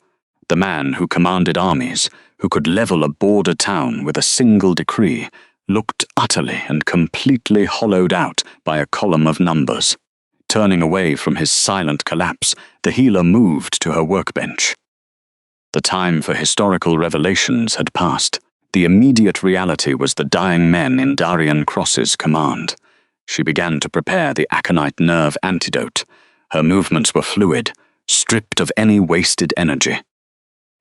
The man who commanded armies, who could level a border town with a single decree, looked utterly and completely hollowed out by a column of numbers. Turning away from his silent collapse, the healer moved to her workbench. The time for historical revelations had passed. The immediate reality was the dying men in Darian Cross's command. She began to prepare the aconite nerve antidote. Her movements were fluid, stripped of any wasted energy.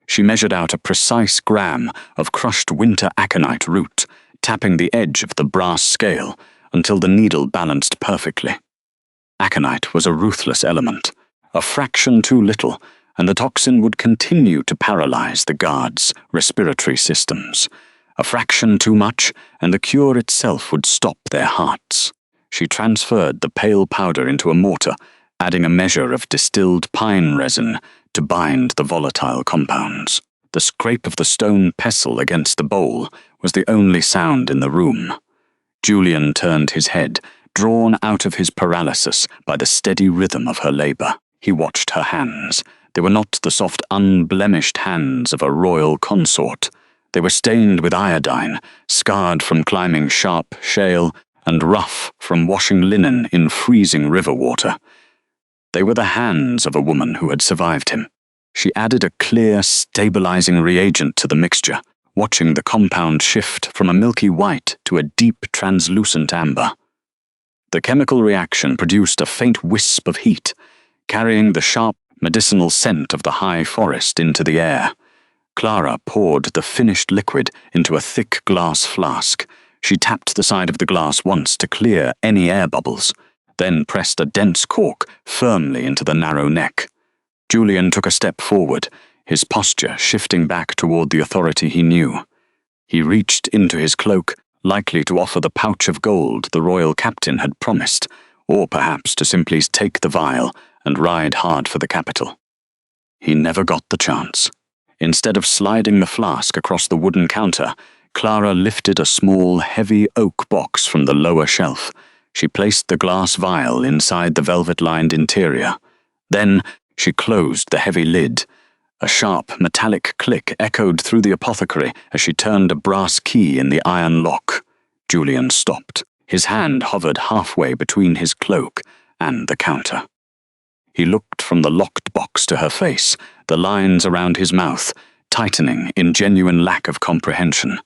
She measured out a precise gram of crushed winter aconite root, tapping the edge of the brass scale until the needle balanced perfectly. Aconite was a ruthless element. A fraction too little, and the toxin would continue to paralyze the guards' respiratory systems. A fraction too much, and the cure itself would stop their hearts. She transferred the pale powder into a mortar, adding a measure of distilled pine resin to bind the volatile compounds. The scrape of the stone pestle against the bowl was the only sound in the room. Julian turned his head, drawn out of his paralysis by the steady rhythm of her labor. He watched her hands. They were not the soft, unblemished hands of a royal consort. They were stained with iodine, scarred from climbing sharp shale, and rough from washing linen in freezing river water. They were the hands of a woman who had survived him. She added a clear, stabilizing reagent to the mixture, watching the compound shift from a milky white to a deep, translucent amber. The chemical reaction produced a faint wisp of heat, carrying the sharp, medicinal scent of the high forest into the air. Clara poured the finished liquid into a thick glass flask. She tapped the side of the glass once to clear any air bubbles, then pressed a dense cork firmly into the narrow neck. Julian took a step forward, his posture shifting back toward the authority he knew. He reached into his cloak, likely to offer the pouch of gold the royal captain had promised, or perhaps to simply take the vial and ride hard for the capital. He never got the chance. Instead of sliding the flask across the wooden counter, Clara lifted a small, heavy oak box from the lower shelf. She placed the glass vial inside the velvet-lined interior. Then she closed the heavy lid. A sharp, metallic click echoed through the apothecary as she turned a brass key in the iron lock. Julian stopped. His hand hovered halfway between his cloak and the counter. He looked from the locked box to her face, the lines around his mouth tightening in genuine lack of comprehension.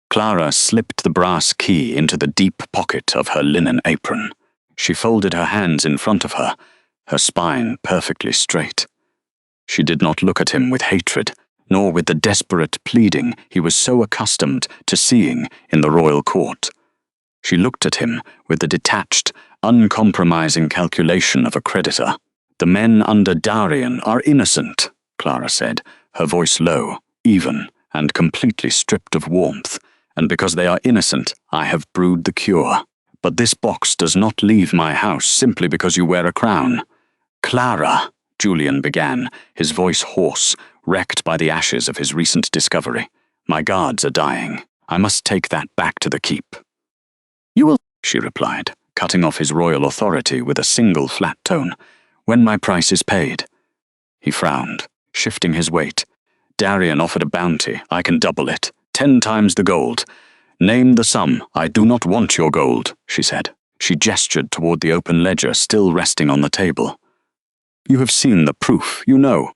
Clara slipped the brass key into the deep pocket of her linen apron. She folded her hands in front of her, her spine perfectly straight. She did not look at him with hatred, nor with the desperate pleading he was so accustomed to seeing in the royal court. She looked at him with the detached, uncompromising calculation of a creditor. "The men under Darien are innocent," Clara said, her voice low, even, and completely stripped of warmth. "And because they are innocent, I have brewed the cure. But this box does not leave my house simply because you wear a crown." "Clara," Julian began, his voice hoarse, wrecked by the ashes of his recent discovery. "My guards are dying. I must take that back to the keep." "You will," she replied, cutting off his royal authority with a single flat tone. "When my price is paid." He frowned, shifting his weight. "Darien offered a bounty. I can double it. 10 times the gold. Name the sum. I do not want your gold," she said. She gestured toward the open ledger still resting on the table. "You have seen the proof, you know."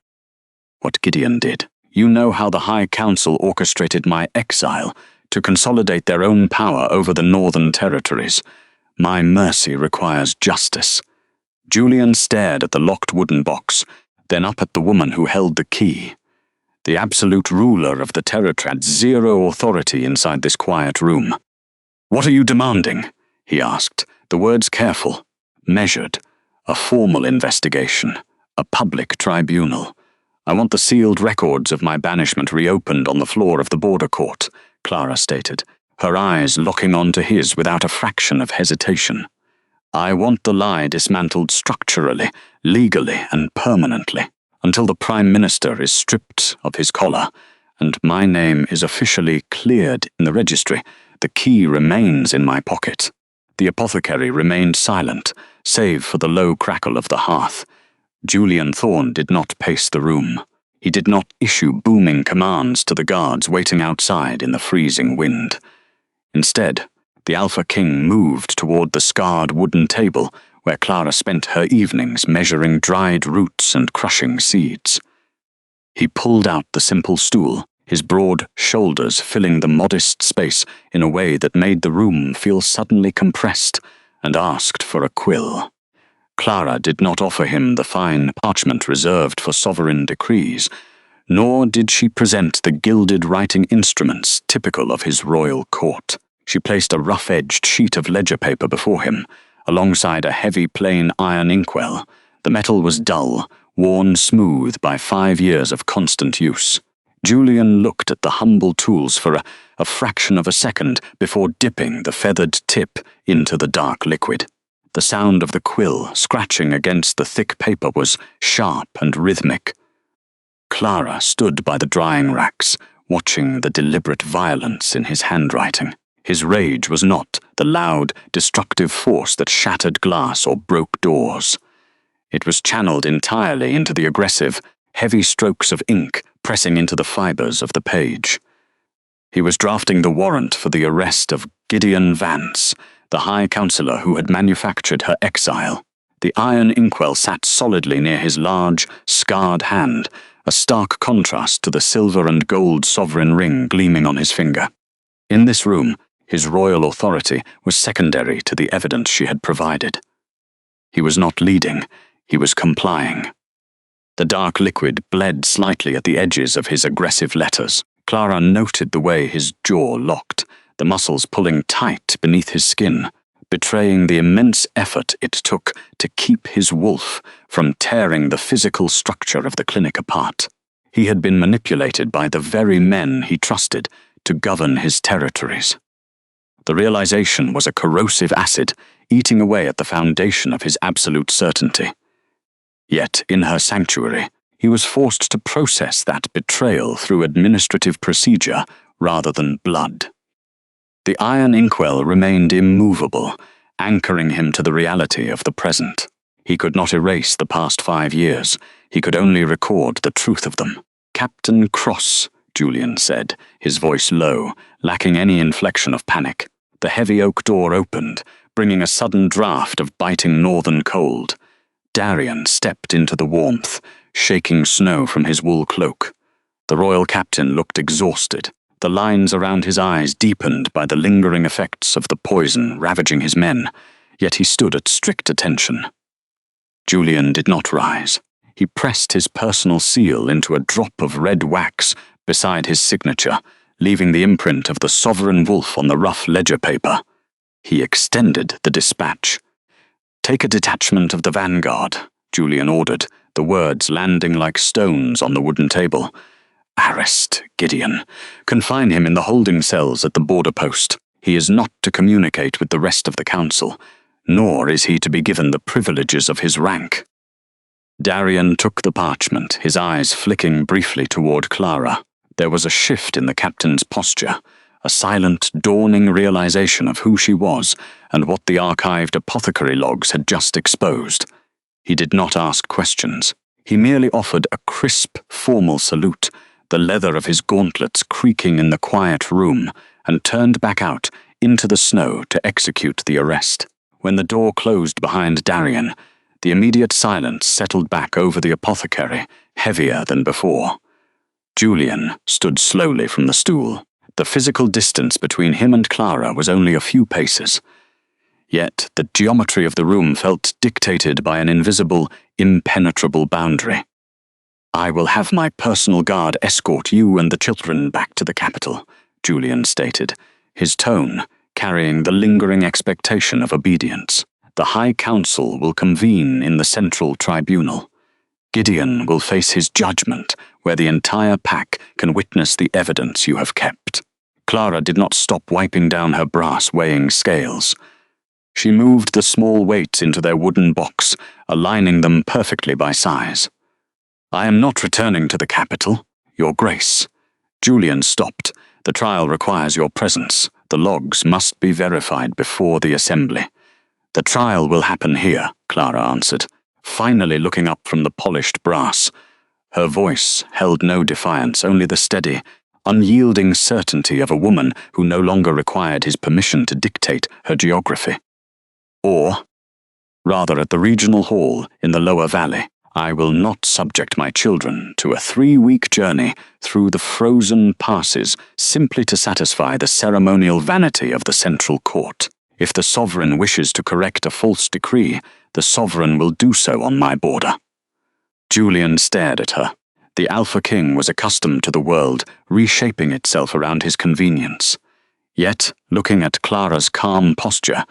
What Gideon did. You know how the High Council orchestrated my exile to consolidate their own power over the northern territories. My mercy requires justice. Julian stared at the locked wooden box, then up at the woman who held the key. The absolute ruler of the territory had zero authority inside this quiet room. "What are you demanding?" he asked, the words careful, measured. "A formal investigation, a public tribunal. I want the sealed records of my banishment reopened on the floor of the border court," Clara stated, her eyes locking onto his without a fraction of hesitation. "I want the lie dismantled structurally, legally, and permanently, until the Prime Minister is stripped of his collar, and my name is officially cleared in the registry. The key remains in my pocket." The apothecary remained silent, save for the low crackle of the hearth. Julian Thorne did not pace the room. He did not issue booming commands to the guards waiting outside in the freezing wind. Instead, the Alpha King moved toward the scarred wooden table where Clara spent her evenings measuring dried roots and crushing seeds. He pulled out the simple stool, his broad shoulders filling the modest space in a way that made the room feel suddenly compressed, and asked for a quill. Clara did not offer him the fine parchment reserved for sovereign decrees, nor did she present the gilded writing instruments typical of his royal court. She placed a rough-edged sheet of ledger paper before him, alongside a heavy plain iron inkwell. The metal was dull, worn smooth by 5 years of constant use. Julian looked at the humble tools for a fraction of a second before dipping the feathered tip into the dark liquid. The sound of the quill scratching against the thick paper was sharp and rhythmic. Clara stood by the drying racks, watching the deliberate violence in his handwriting. His rage was not the loud, destructive force that shattered glass or broke doors. It was channeled entirely into the aggressive, heavy strokes of ink pressing into the fibers of the page. He was drafting the warrant for the arrest of Gideon Vance, the High Counselor who had manufactured her exile. The iron inkwell sat solidly near his large, scarred hand, a stark contrast to the silver and gold sovereign ring gleaming on his finger. In this room, his royal authority was secondary to the evidence she had provided. He was not leading, he was complying. The dark liquid bled slightly at the edges of his aggressive letters. Clara noted the way his jaw locked, the muscles pulling tight beneath his skin, betraying the immense effort it took to keep his wolf from tearing the physical structure of the clinic apart. He had been manipulated by the very men he trusted to govern his territories. The realization was a corrosive acid, eating away at the foundation of his absolute certainty. Yet, in her sanctuary, he was forced to process that betrayal through administrative procedure rather than blood. The iron inkwell remained immovable, anchoring him to the reality of the present. He could not erase the past 5 years. He could only record the truth of them. "Captain Cross," Julian said, his voice low, lacking any inflection of panic. The heavy oak door opened, bringing a sudden draft of biting northern cold. Darian stepped into the warmth, shaking snow from his wool cloak. The royal captain looked exhausted. The lines around his eyes deepened by the lingering effects of the poison ravaging his men, yet he stood at strict attention. Julian did not rise. He pressed his personal seal into a drop of red wax beside his signature, leaving the imprint of the sovereign wolf on the rough ledger paper. He extended the dispatch. "Take a detachment of the vanguard," Julian ordered, the words landing like stones on the wooden table. "Arrest Gideon. Confine him in the holding cells at the border post. He is not to communicate with the rest of the council, nor is he to be given the privileges of his rank." Darian took the parchment, his eyes flicking briefly toward Clara. There was a shift in the captain's posture, a silent, dawning realization of who she was and what the archived apothecary logs had just exposed. He did not ask questions. He merely offered a crisp, formal salute, the leather of his gauntlets creaking in the quiet room, and turned back out into the snow to execute the arrest. When the door closed behind Darian, the immediate silence settled back over the apothecary, heavier than before. Julian stood slowly from the stool. The physical distance between him and Clara was only a few paces. Yet the geometry of the room felt dictated by an invisible, impenetrable boundary. "I will have my personal guard escort you and the children back to the capital," Julian stated, his tone carrying the lingering expectation of obedience. "The High Council will convene in the central tribunal. Gideon will face his judgment, where the entire pack can witness the evidence you have kept." Clara did not stop wiping down her brass weighing scales. She moved the small weights into their wooden box, aligning them perfectly by size. "I am not returning to the capital, Your Grace." Julian stopped. "The trial requires your presence. The logs must be verified before the assembly." "The trial will happen here," Clara answered, finally looking up from the polished brass. Her voice held no defiance, only the steady, unyielding certainty of a woman who no longer required his permission to dictate her geography. "Or, rather at the regional hall in the lower valley, I will not subject my children to a 3-week journey through the frozen passes simply to satisfy the ceremonial vanity of the central court. If the sovereign wishes to correct a false decree, the sovereign will do so on my border." Julian stared at her. The Alpha King was accustomed to the world reshaping itself around his convenience. Yet, looking at Clara's calm posture,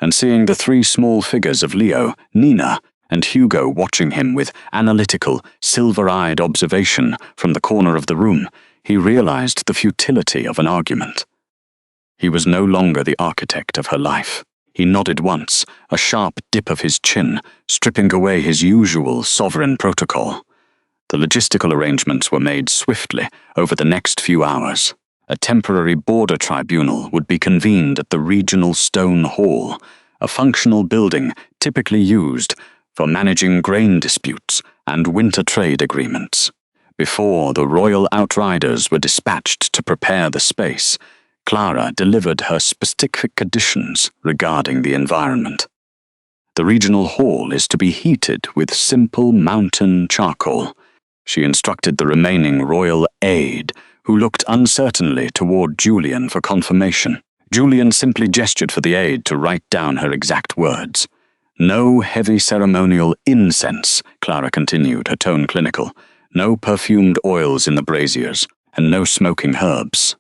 and seeing the three small figures of Leo, Nina, and Hugo watching him with analytical, silver-eyed observation from the corner of the room, he realized the futility of an argument. He was no longer the architect of her life. He nodded once, a sharp dip of his chin, stripping away his usual sovereign protocol. The logistical arrangements were made swiftly over the next few hours. A temporary border tribunal would be convened at the regional stone hall, a functional building typically used for managing grain disputes and winter trade agreements. Before the royal outriders were dispatched to prepare the space, Clara delivered her specific conditions regarding the environment. The regional hall is to be heated with simple mountain charcoal. She instructed the remaining royal aide, who looked uncertainly toward Julian for confirmation. Julian simply gestured for the aide to write down her exact words. No heavy ceremonial incense, Clara continued, her tone clinical. No perfumed oils in the braziers, and no smoking herbs.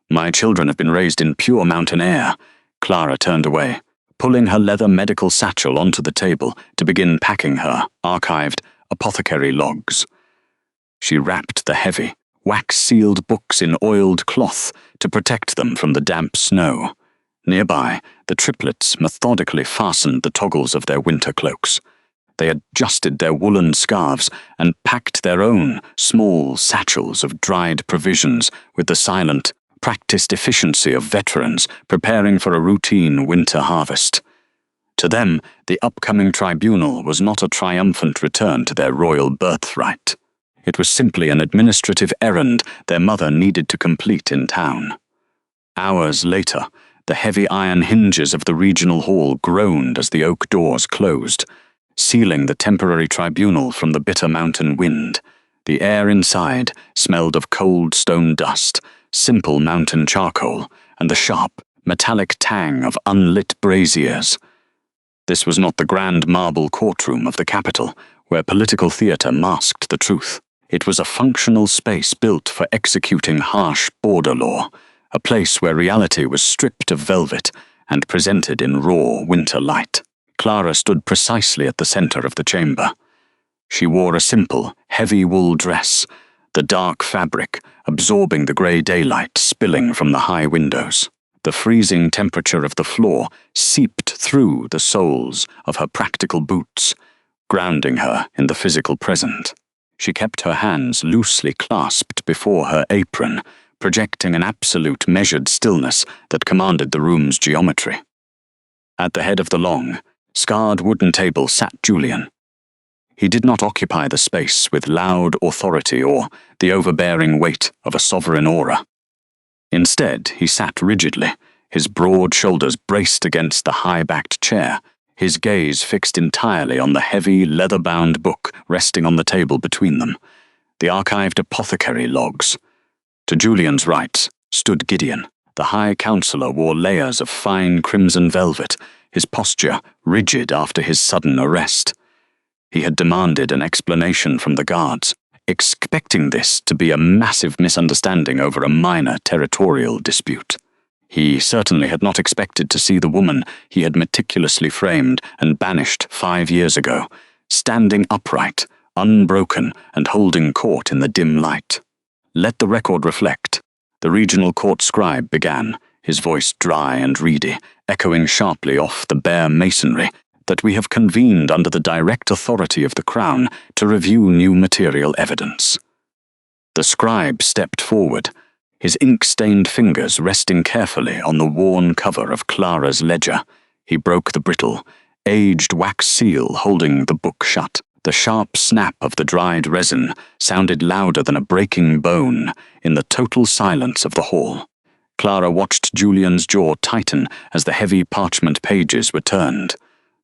My children have been raised in pure mountain air. Clara turned away, pulling her leather medical satchel onto the table to begin packing her archived apothecary logs. She wrapped the heavy, wax-sealed books in oiled cloth to protect them from the damp snow. Nearby, the triplets methodically fastened the toggles of their winter cloaks. They adjusted their woolen scarves and packed their own small satchels of dried provisions with the silent, practiced efficiency of veterans preparing for a routine winter harvest. To them, the upcoming tribunal was not a triumphant return to their royal birthright. It was simply an administrative errand their mother needed to complete in town. Hours later, the heavy iron hinges of the regional hall groaned as the oak doors closed, sealing the temporary tribunal from the bitter mountain wind. The air inside smelled of cold stone dust, simple mountain charcoal, and the sharp, metallic tang of unlit braziers. This was not the grand marble courtroom of the capital, where political theatre masked the truth. It was a functional space built for executing harsh border law, a place where reality was stripped of velvet and presented in raw winter light. Clara stood precisely at the center of the chamber. She wore a simple, heavy wool dress, the dark fabric absorbing the grey daylight spilling from the high windows. The freezing temperature of the floor seeped through the soles of her practical boots, grounding her in the physical present. She kept her hands loosely clasped before her apron, projecting an absolute measured stillness that commanded the room's geometry. At the head of the long, scarred wooden table sat Julian. He did not occupy the space with loud authority or the overbearing weight of a sovereign aura. Instead, he sat rigidly, his broad shoulders braced against the high-backed chair, his gaze fixed entirely on the heavy, leather-bound book resting on the table between them, the archived apothecary logs. To Julian's right stood Gideon. The High Counselor wore layers of fine crimson velvet, his posture rigid after his sudden arrest. He had demanded an explanation from the guards, expecting this to be a massive misunderstanding over a minor territorial dispute. He certainly had not expected to see the woman he had meticulously framed and banished 5 years ago, standing upright, unbroken, and holding court in the dim light. Let the record reflect. The regional court scribe began, his voice dry and reedy, echoing sharply off the bare masonry, that we have convened under the direct authority of the Crown to review new material evidence. The scribe stepped forward, his ink-stained fingers resting carefully on the worn cover of Clara's ledger. He broke the brittle, aged wax seal holding the book shut. The sharp snap of the dried resin sounded louder than a breaking bone in the total silence of the hall. Clara watched Julian's jaw tighten as the heavy parchment pages were turned.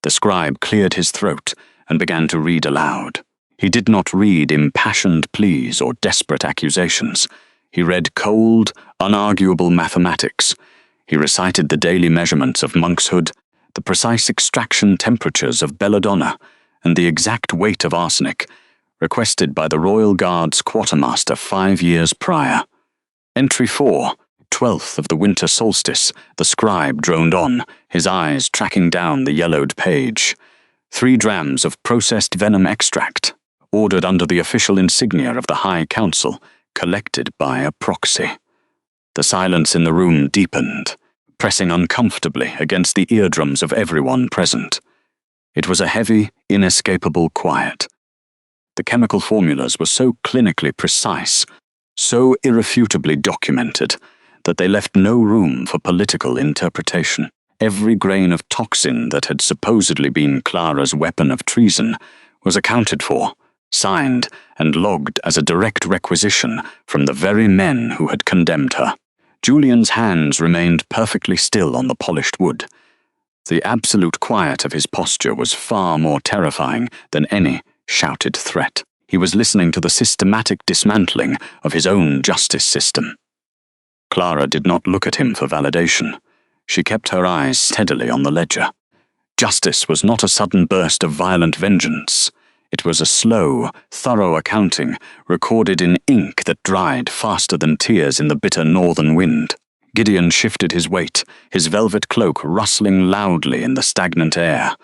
The scribe cleared his throat and began to read aloud. He did not read impassioned pleas or desperate accusations. He read cold, unarguable mathematics. He recited the daily measurements of monkshood, the precise extraction temperatures of belladonna, and the exact weight of arsenic, requested by the Royal Guard's quartermaster 5 years prior. Entry 4. 12th of the winter solstice, the scribe droned on, his eyes tracking down the yellowed page. 3 drams of processed venom extract, ordered under the official insignia of the High Council, collected by a proxy. The silence in the room deepened, pressing uncomfortably against the eardrums of everyone present. It was a heavy, inescapable quiet. The chemical formulas were so clinically precise, so irrefutably documented, that they left no room for political interpretation. Every grain of toxin that had supposedly been Clara's weapon of treason was accounted for, signed, and logged as a direct requisition from the very men who had condemned her. Julian's hands remained perfectly still on the polished wood. The absolute quiet of his posture was far more terrifying than any shouted threat. He was listening to the systematic dismantling of his own justice system. Clara did not look at him for validation. She kept her eyes steadily on the ledger. Justice was not a sudden burst of violent vengeance. It was a slow, thorough accounting, recorded in ink that dried faster than tears in the bitter northern wind. Gideon shifted his weight, his velvet cloak rustling loudly in the stagnant air.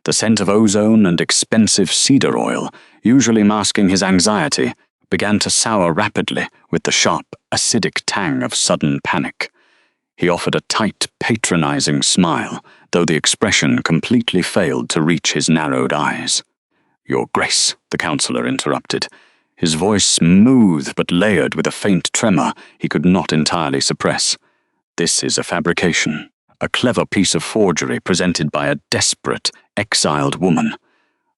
The scent of ozone and expensive cedar oil, usually masking his anxiety, began to sour rapidly with the sharp, acidic tang of sudden panic. He offered a tight, patronizing smile, though the expression completely failed to reach his narrowed eyes. "Your Grace," the councillor interrupted, his voice smooth but layered with a faint tremor he could not entirely suppress. "This is a fabrication, a clever piece of forgery presented by a desperate, exiled woman.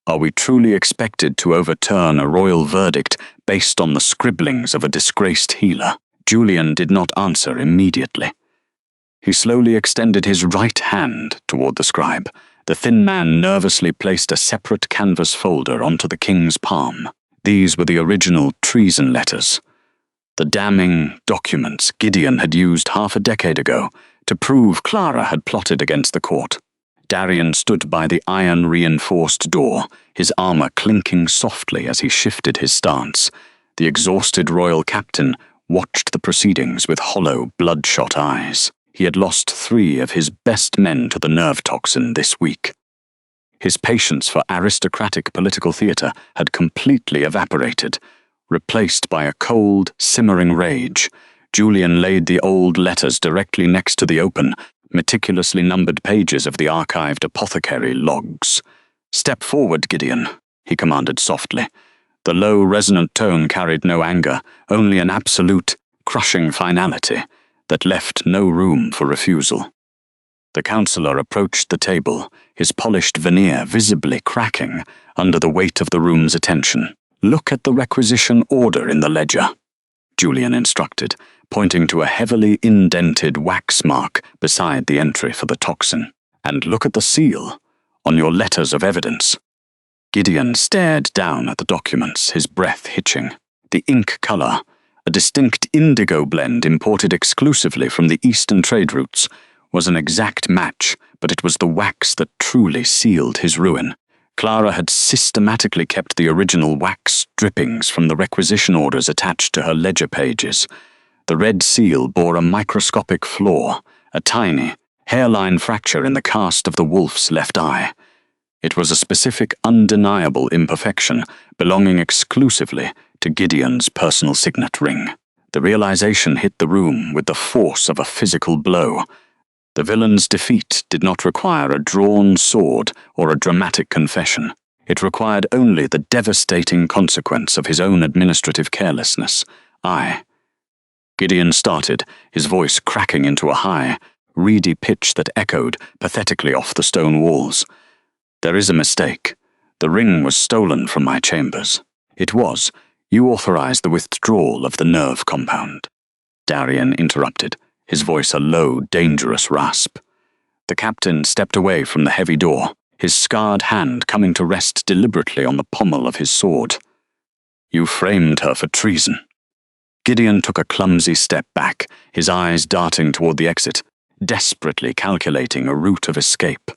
Are we truly expected to overturn a royal verdict based on the scribblings of a disgraced healer?" Julian did not answer immediately. He slowly extended his right hand toward the scribe. The thin man nervously placed a separate canvas folder onto the king's palm. These were the original treason letters. The damning documents Gideon had used half a decade ago to prove Clara had plotted against the court. Darian stood by the iron-reinforced door, his armor clinking softly as he shifted his stance. The exhausted royal captain watched the proceedings with hollow, bloodshot eyes. He had lost 3 of his best men to the nerve toxin this week. His patience for aristocratic political theatre had completely evaporated. Replaced by a cold, simmering rage, Julian laid the old letters directly next to the open, meticulously numbered pages of the archived Apothecary logs. "Step forward, Gideon," he commanded softly. The low, resonant tone carried no anger, only an absolute, crushing finality that left no room for refusal. The councillor approached the table, his polished veneer visibly cracking under the weight of the room's attention. "Look at the requisition order in the ledger," Julian instructed, pointing to a heavily indented wax mark beside the entry for the toxin. "And look at the seal on your letters of evidence." Gideon stared down at the documents, his breath hitching. The ink color, a distinct indigo blend imported exclusively from the eastern trade routes, was an exact match, but it was the wax that truly sealed his ruin. Clara had systematically kept the original wax drippings from the requisition orders attached to her ledger pages. The red seal bore a microscopic flaw, a tiny, hairline fracture in the cast of the wolf's left eye. It was a specific, undeniable imperfection belonging exclusively to Gideon's personal signet ring. The realization hit the room with the force of a physical blow. The villain's defeat did not require a drawn sword or a dramatic confession. It required only the devastating consequence of his own administrative carelessness. Gideon started, his voice cracking into a high, reedy pitch that echoed pathetically off the stone walls. "There is a mistake. The ring was stolen from my chambers. It was. You authorized the withdrawal of the nerve compound." Darian interrupted, his voice a low, dangerous rasp. The captain stepped away from the heavy door, his scarred hand coming to rest deliberately on the pommel of his sword. "You framed her for treason." Gideon took a clumsy step back, his eyes darting toward the exit, desperately calculating a route of escape.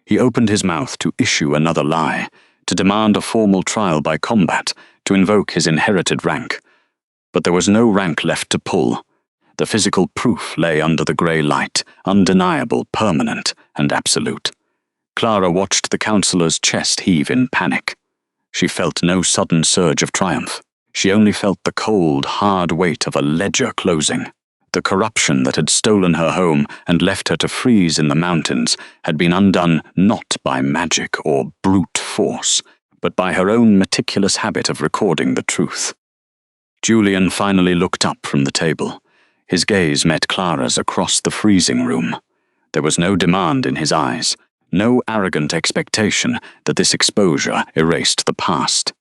He opened his mouth to issue another lie, to demand a formal trial by combat, to invoke his inherited rank. But there was no rank left to pull. The physical proof lay under the grey light, undeniable, permanent, and absolute. Clara watched the councillor's chest heave in panic. She felt no sudden surge of triumph. She only felt the cold, hard weight of a ledger closing. The corruption that had stolen her home and left her to freeze in the mountains had been undone not by magic or brute force, but by her own meticulous habit of recording the truth. Julian finally looked up from the table. His gaze met Clara's across the freezing room. There was no demand in his eyes, no arrogant expectation that this exposure erased the past.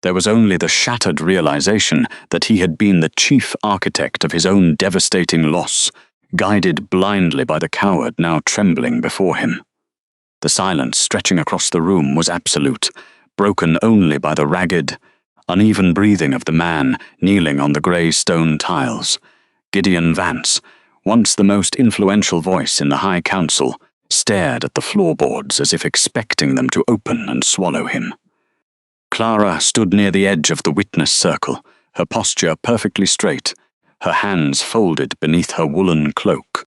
There was only the shattered realization that he had been the chief architect of his own devastating loss, guided blindly by the coward now trembling before him. The silence stretching across the room was absolute, broken only by the ragged, uneven breathing of the man kneeling on the grey stone tiles. Gideon Vance, once the most influential voice in the High Council, stared at the floorboards as if expecting them to open and swallow him. Clara stood near the edge of the witness circle, her posture perfectly straight, her hands folded beneath her woolen cloak.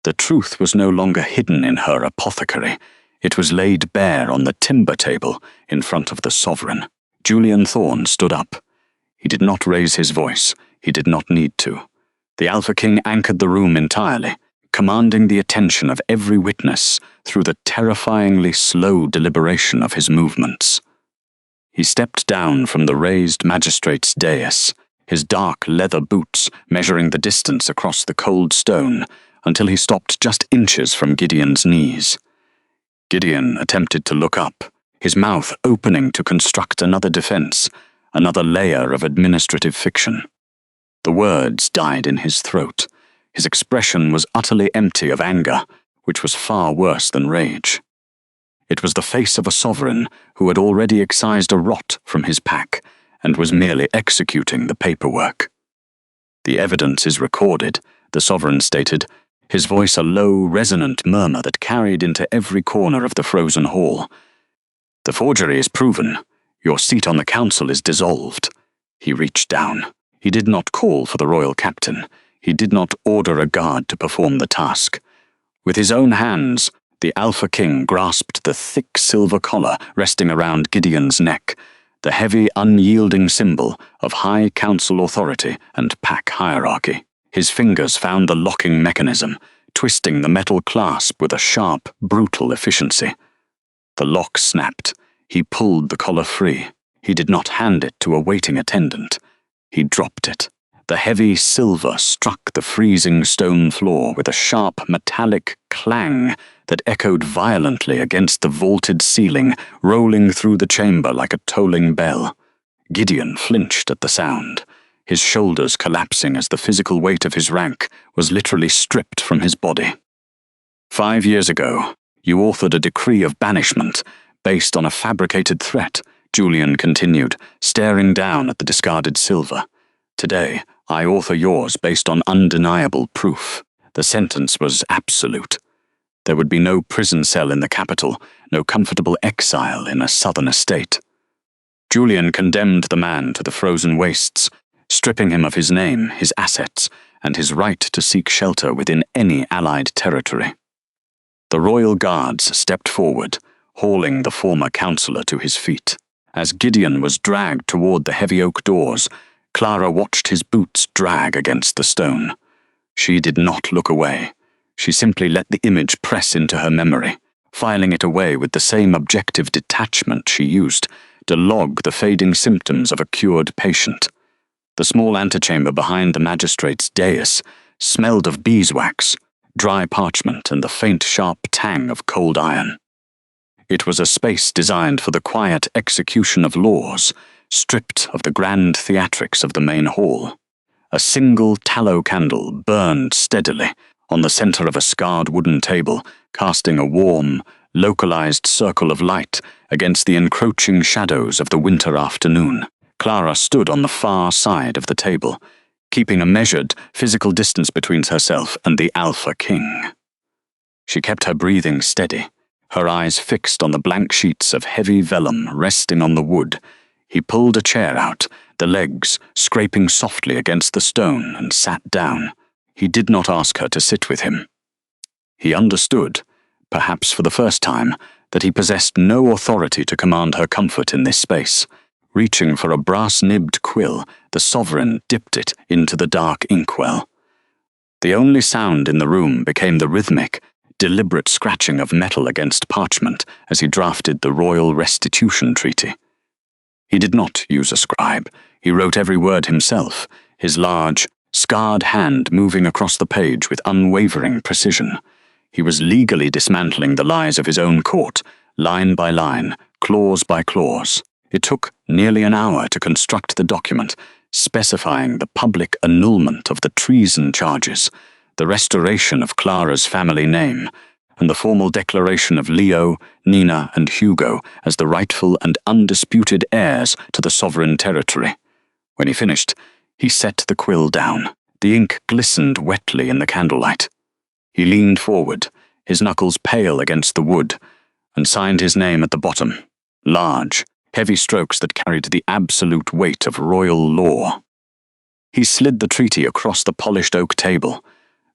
The truth was no longer hidden in her apothecary. It was laid bare on the timber table in front of the sovereign. Julian Thorne stood up. He did not raise his voice. He did not need to. The Alpha King anchored the room entirely, commanding the attention of every witness through the terrifyingly slow deliberation of his movements. He stepped down from the raised magistrate's dais, his dark leather boots measuring the distance across the cold stone until he stopped just inches from Gideon's knees. Gideon attempted to look up, his mouth opening to construct another defense, another layer of administrative fiction. The words died in his throat. His expression was utterly empty of anger, which was far worse than rage. It was the face of a sovereign who had already excised a rot from his pack and was merely executing the paperwork. The evidence is recorded, the sovereign stated, his voice a low, resonant murmur that carried into every corner of the frozen hall. The forgery is proven. Your seat on the council is dissolved. He reached down. He did not call for the royal captain. He did not order a guard to perform the task. With his own hands, the Alpha King grasped the thick silver collar resting around Gideon's neck, the heavy, unyielding symbol of High Council authority and pack hierarchy. His fingers found the locking mechanism, twisting the metal clasp with a sharp, brutal efficiency. The lock snapped. He pulled the collar free. He did not hand it to a waiting attendant. He dropped it. The heavy silver struck the freezing stone floor with a sharp, metallic clang that echoed violently against the vaulted ceiling, rolling through the chamber like a tolling bell. Gideon flinched at the sound, his shoulders collapsing as the physical weight of his rank was literally stripped from his body. 5 years ago, you authored a decree of banishment based on a fabricated threat, Julian continued, staring down at the discarded silver. Today, I author yours based on undeniable proof. The sentence was absolute. There would be no prison cell in the capital, no comfortable exile in a southern estate. Julian condemned the man to the frozen wastes, stripping him of his name, his assets, and his right to seek shelter within any allied territory. The royal guards stepped forward, hauling the former councillor to his feet. As Gideon was dragged toward the heavy oak doors, Clara watched his boots drag against the stone. She did not look away. She simply let the image press into her memory, filing it away with the same objective detachment she used to log the fading symptoms of a cured patient. The small antechamber behind the magistrate's dais smelled of beeswax, dry parchment, and the faint, sharp tang of cold iron. It was a space designed for the quiet execution of laws, stripped of the grand theatrics of the main hall. A single tallow candle burned steadily on the center of a scarred wooden table, casting a warm, localized circle of light against the encroaching shadows of the winter afternoon. Clara stood on the far side of the table, keeping a measured, physical distance between herself and the Alpha King. She kept her breathing steady, her eyes fixed on the blank sheets of heavy vellum resting on the wood. He pulled a chair out, the legs scraping softly against the stone, and sat down. He did not ask her to sit with him. He understood, perhaps for the first time, that he possessed no authority to command her comfort in this space. Reaching for a brass-nibbed quill, the sovereign dipped it into the dark inkwell. The only sound in the room became the rhythmic, deliberate scratching of metal against parchment as he drafted the Royal Restitution Treaty. He did not use a scribe. He wrote every word himself, his large, scarred hand moving across the page with unwavering precision. He was legally dismantling the lies of his own court, line by line, clause by clause. It took nearly an hour to construct the document, specifying the public annulment of the treason charges, the restoration of Clara's family name, and the formal declaration of Leo, Nina, and Hugo as the rightful and undisputed heirs to the sovereign territory. When he finished, he set the quill down. The ink glistened wetly in the candlelight. He leaned forward, his knuckles pale against the wood, and signed his name at the bottom, large, heavy strokes that carried the absolute weight of royal law. He slid the treaty across the polished oak table.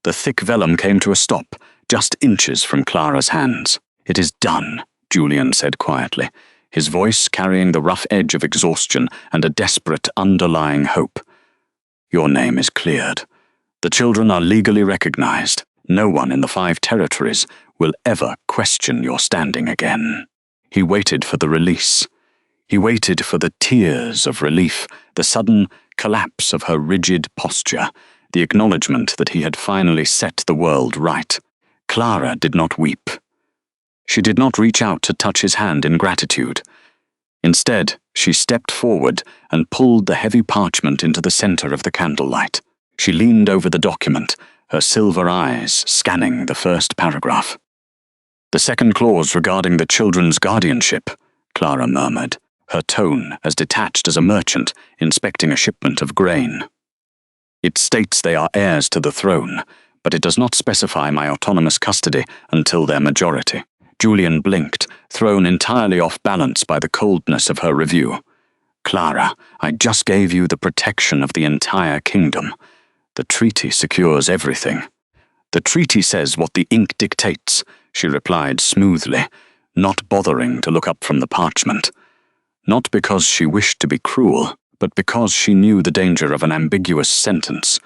The thick vellum came to a stop, just inches from Clara's hands. "It is done," Julian said quietly, his voice carrying the rough edge of exhaustion and a desperate underlying hope. "Your name is cleared. The children are legally recognized. No one in the 5 territories will ever question your standing again." He waited for the release. He waited for the tears of relief, the sudden collapse of her rigid posture, the acknowledgement that he had finally set the world right. Clara did not weep. She did not reach out to touch his hand in gratitude. Instead, she stepped forward and pulled the heavy parchment into the center of the candlelight. She leaned over the document, her silver eyes scanning the first paragraph. "The second clause regarding the children's guardianship," Clara murmured, her tone as detached as a merchant inspecting a shipment of grain. "It states they are heirs to the throne, but it does not specify my autonomous custody until their majority." Julian blinked, thrown entirely off balance by the coldness of her review. "Clara, I just gave you the protection of the entire kingdom. The treaty secures everything." "The treaty says what the ink dictates," she replied smoothly, not bothering to look up from the parchment. Not because she wished to be cruel, but because she knew the danger of an ambiguous sentence.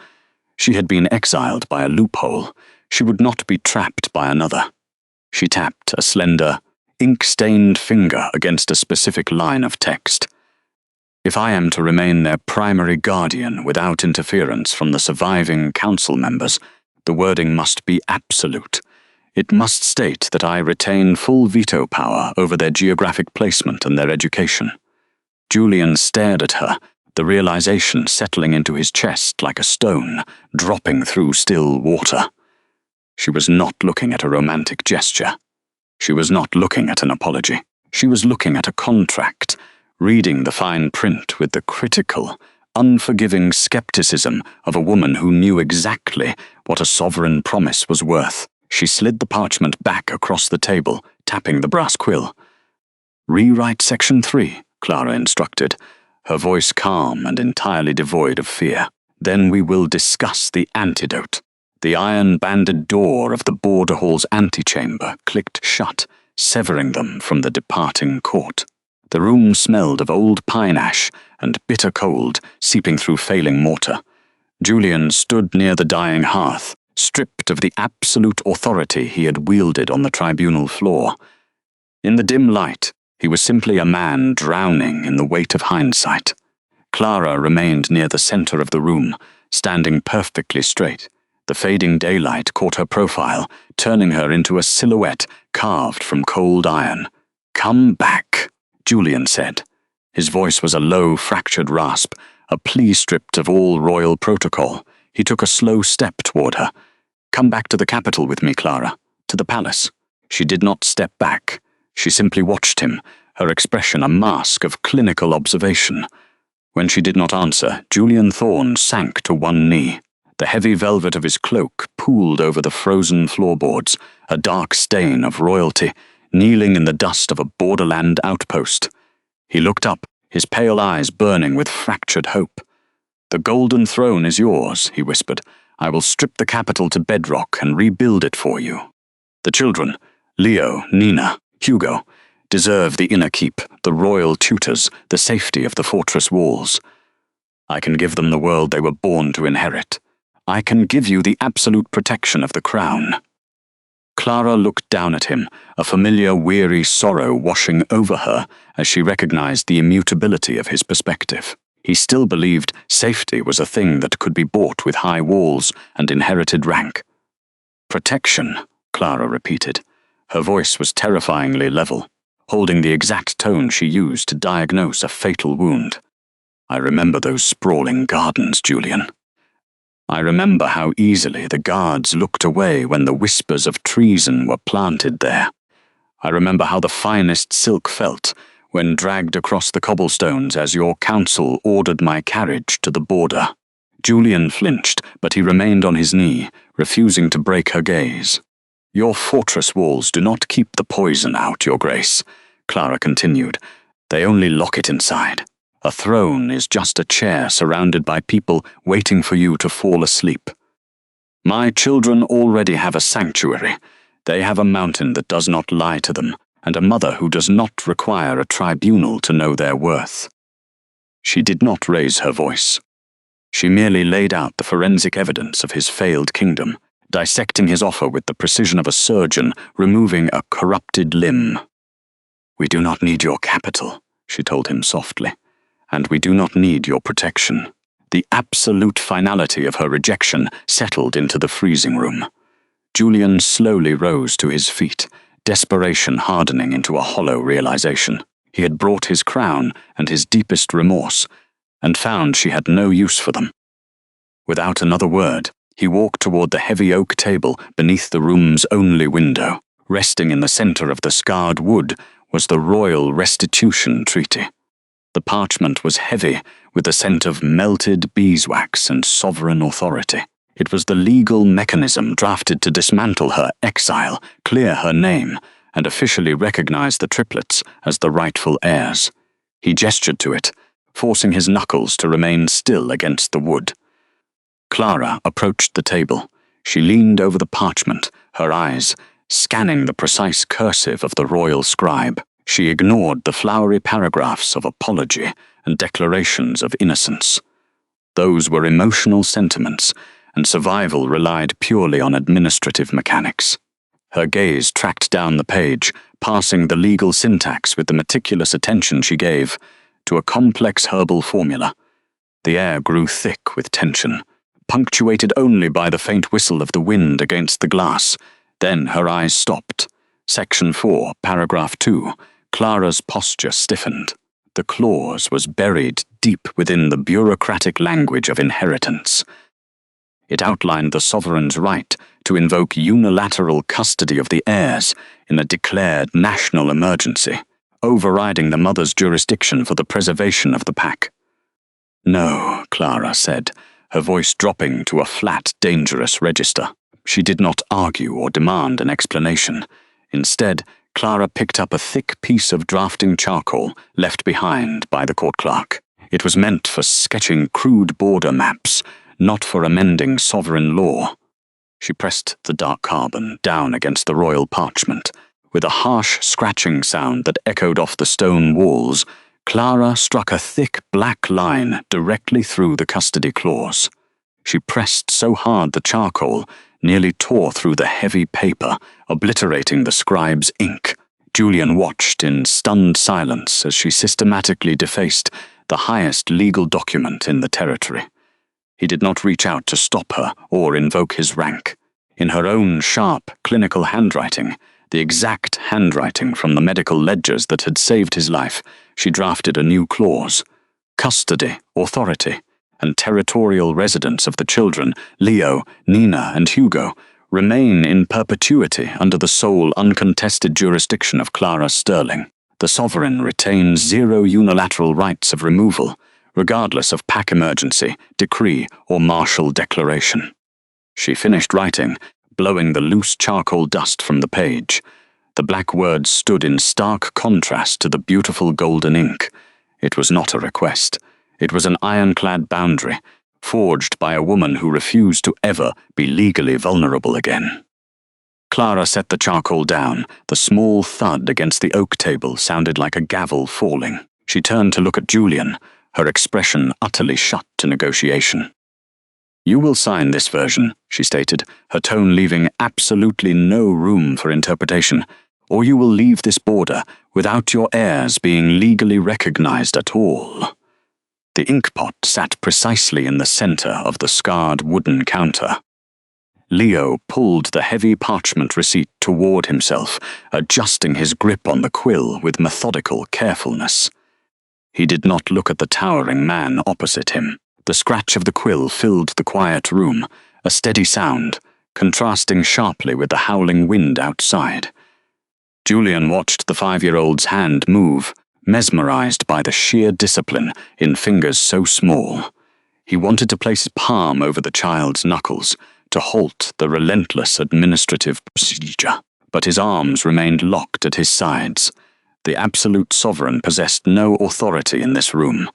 She had been exiled by a loophole. She would not be trapped by another. She tapped a slender, ink-stained finger against a specific line of text. "If I am to remain their primary guardian without interference from the surviving council members, the wording must be absolute. It must state that I retain full veto power over their geographic placement and their education." Julian stared at her, the realization settling into his chest like a stone, dropping through still water. She was not looking at a romantic gesture. She was not looking at an apology. She was looking at a contract, reading the fine print with the critical, unforgiving skepticism of a woman who knew exactly what a sovereign promise was worth. She slid the parchment back across the table, tapping the brass quill. "Rewrite Section 3, Clara instructed, her voice calm and entirely devoid of fear. "Then we will discuss the antidote." The iron-banded door of the border hall's antechamber clicked shut, severing them from the departing court. The room smelled of old pine ash and bitter cold seeping through failing mortar. Julian stood near the dying hearth, stripped of the absolute authority he had wielded on the tribunal floor. In the dim light, he was simply a man drowning in the weight of hindsight. Clara remained near the center of the room, standing perfectly straight. The fading daylight caught her profile, turning her into a silhouette carved from cold iron. "Come back," Julian said. His voice was a low, fractured rasp, a plea stripped of all royal protocol. He took a slow step toward her. "Come back to the capital with me, Clara. To the palace." She did not step back. She simply watched him, her expression a mask of clinical observation. When she did not answer, Julian Thorne sank to one knee. The heavy velvet of his cloak pooled over the frozen floorboards, a dark stain of royalty, kneeling in the dust of a borderland outpost. He looked up, his pale eyes burning with fractured hope. "The golden throne is yours," he whispered. I will strip the capital to bedrock and rebuild it for you. The children, Leo, Nina, Hugo, deserve the inner keep, the royal tutors, the safety of the fortress walls. I can give them the world they were born to inherit. I can give you the absolute protection of the crown." Clara looked down at him, a familiar weary sorrow washing over her as she recognized the immutability of his perspective. He still believed safety was a thing that could be bought with high walls and inherited rank. "Protection," Clara repeated. Her voice was terrifyingly level, holding the exact tone she used to diagnose a fatal wound. "I remember those sprawling gardens, Julian. I remember how easily the guards looked away when the whispers of treason were planted there. I remember how the finest silk felt when dragged across the cobblestones as your council ordered my carriage to the border." Julian flinched, but he remained on his knee, refusing to break her gaze. "Your fortress walls do not keep the poison out, Your Grace," Clara continued. "They only lock it inside. A throne is just a chair surrounded by people waiting for you to fall asleep. My children already have a sanctuary. They have a mountain that does not lie to them, and a mother who does not require a tribunal to know their worth." She did not raise her voice. She merely laid out the forensic evidence of his failed kingdom, dissecting his offer with the precision of a surgeon removing a corrupted limb. "We do not need your capital," she told him softly. "And we do not need your protection." The absolute finality of her rejection settled into the freezing room. Julian slowly rose to his feet, desperation hardening into a hollow realization. He had brought his crown and his deepest remorse, and found she had no use for them. Without another word, he walked toward the heavy oak table beneath the room's only window. Resting in the center of the scarred wood was the Royal Restitution Treaty. The parchment was heavy, with the scent of melted beeswax and sovereign authority. It was the legal mechanism drafted to dismantle her exile, clear her name, and officially recognize the triplets as the rightful heirs. He gestured to it, forcing his knuckles to remain still against the wood. Clara approached the table. She leaned over the parchment, her eyes scanning the precise cursive of the royal scribe. She ignored the flowery paragraphs of apology and declarations of innocence. Those were emotional sentiments, and survival relied purely on administrative mechanics. Her gaze tracked down the page, parsing the legal syntax with the meticulous attention she gave to a complex herbal formula. The air grew thick with tension, punctuated only by the faint whistle of the wind against the glass. Then her eyes stopped. Section 4, paragraph 2. Clara's posture stiffened. The clause was buried deep within the bureaucratic language of inheritance. It outlined the sovereign's right to invoke unilateral custody of the heirs in a declared national emergency, overriding the mother's jurisdiction for the preservation of the pack. "No," Clara said, her voice dropping to a flat, dangerous register. She did not argue or demand an explanation. Instead, Clara picked up a thick piece of drafting charcoal left behind by the court clerk. It was meant for sketching crude border maps, not for amending sovereign law. She pressed the dark carbon down against the royal parchment. With a harsh scratching sound that echoed off the stone walls, Clara struck a thick black line directly through the custody clause. She pressed so hard the charcoal nearly tore through the heavy paper, obliterating the scribe's ink. Julian watched in stunned silence as she systematically defaced the highest legal document in the territory. He did not reach out to stop her or invoke his rank. In her own sharp, clinical handwriting, the exact handwriting from the medical ledgers that had saved his life, she drafted a new clause. Custody, authority, and territorial residence of the children, Leo, Nina, and Hugo, remain in perpetuity under the sole uncontested jurisdiction of Clara Sterling. The sovereign retains zero unilateral rights of removal, regardless of pack emergency, decree, or martial declaration. She finished writing, blowing the loose charcoal dust from the page. The black words stood in stark contrast to the beautiful golden ink. It was not a request. It was an ironclad boundary, forged by a woman who refused to ever be legally vulnerable again. Clara set the charcoal down. The small thud against the oak table sounded like a gavel falling. She turned to look at Julian, her expression utterly shut to negotiation. "You will sign this version," she stated, her tone leaving absolutely no room for interpretation, "or you will leave this border without your heirs being legally recognized at all." The inkpot sat precisely in the center of the scarred wooden counter. Leo pulled the heavy parchment receipt toward himself, adjusting his grip on the quill with methodical carefulness. He did not look at the towering man opposite him. The scratch of the quill filled the quiet room, a steady sound, contrasting sharply with the howling wind outside. Julian watched the 5-year-old's hand move, mesmerized by the sheer discipline in fingers so small. He wanted to place his palm over the child's knuckles, to halt the relentless administrative procedure, but his arms remained locked at his sides. The absolute sovereign possessed no authority in this room.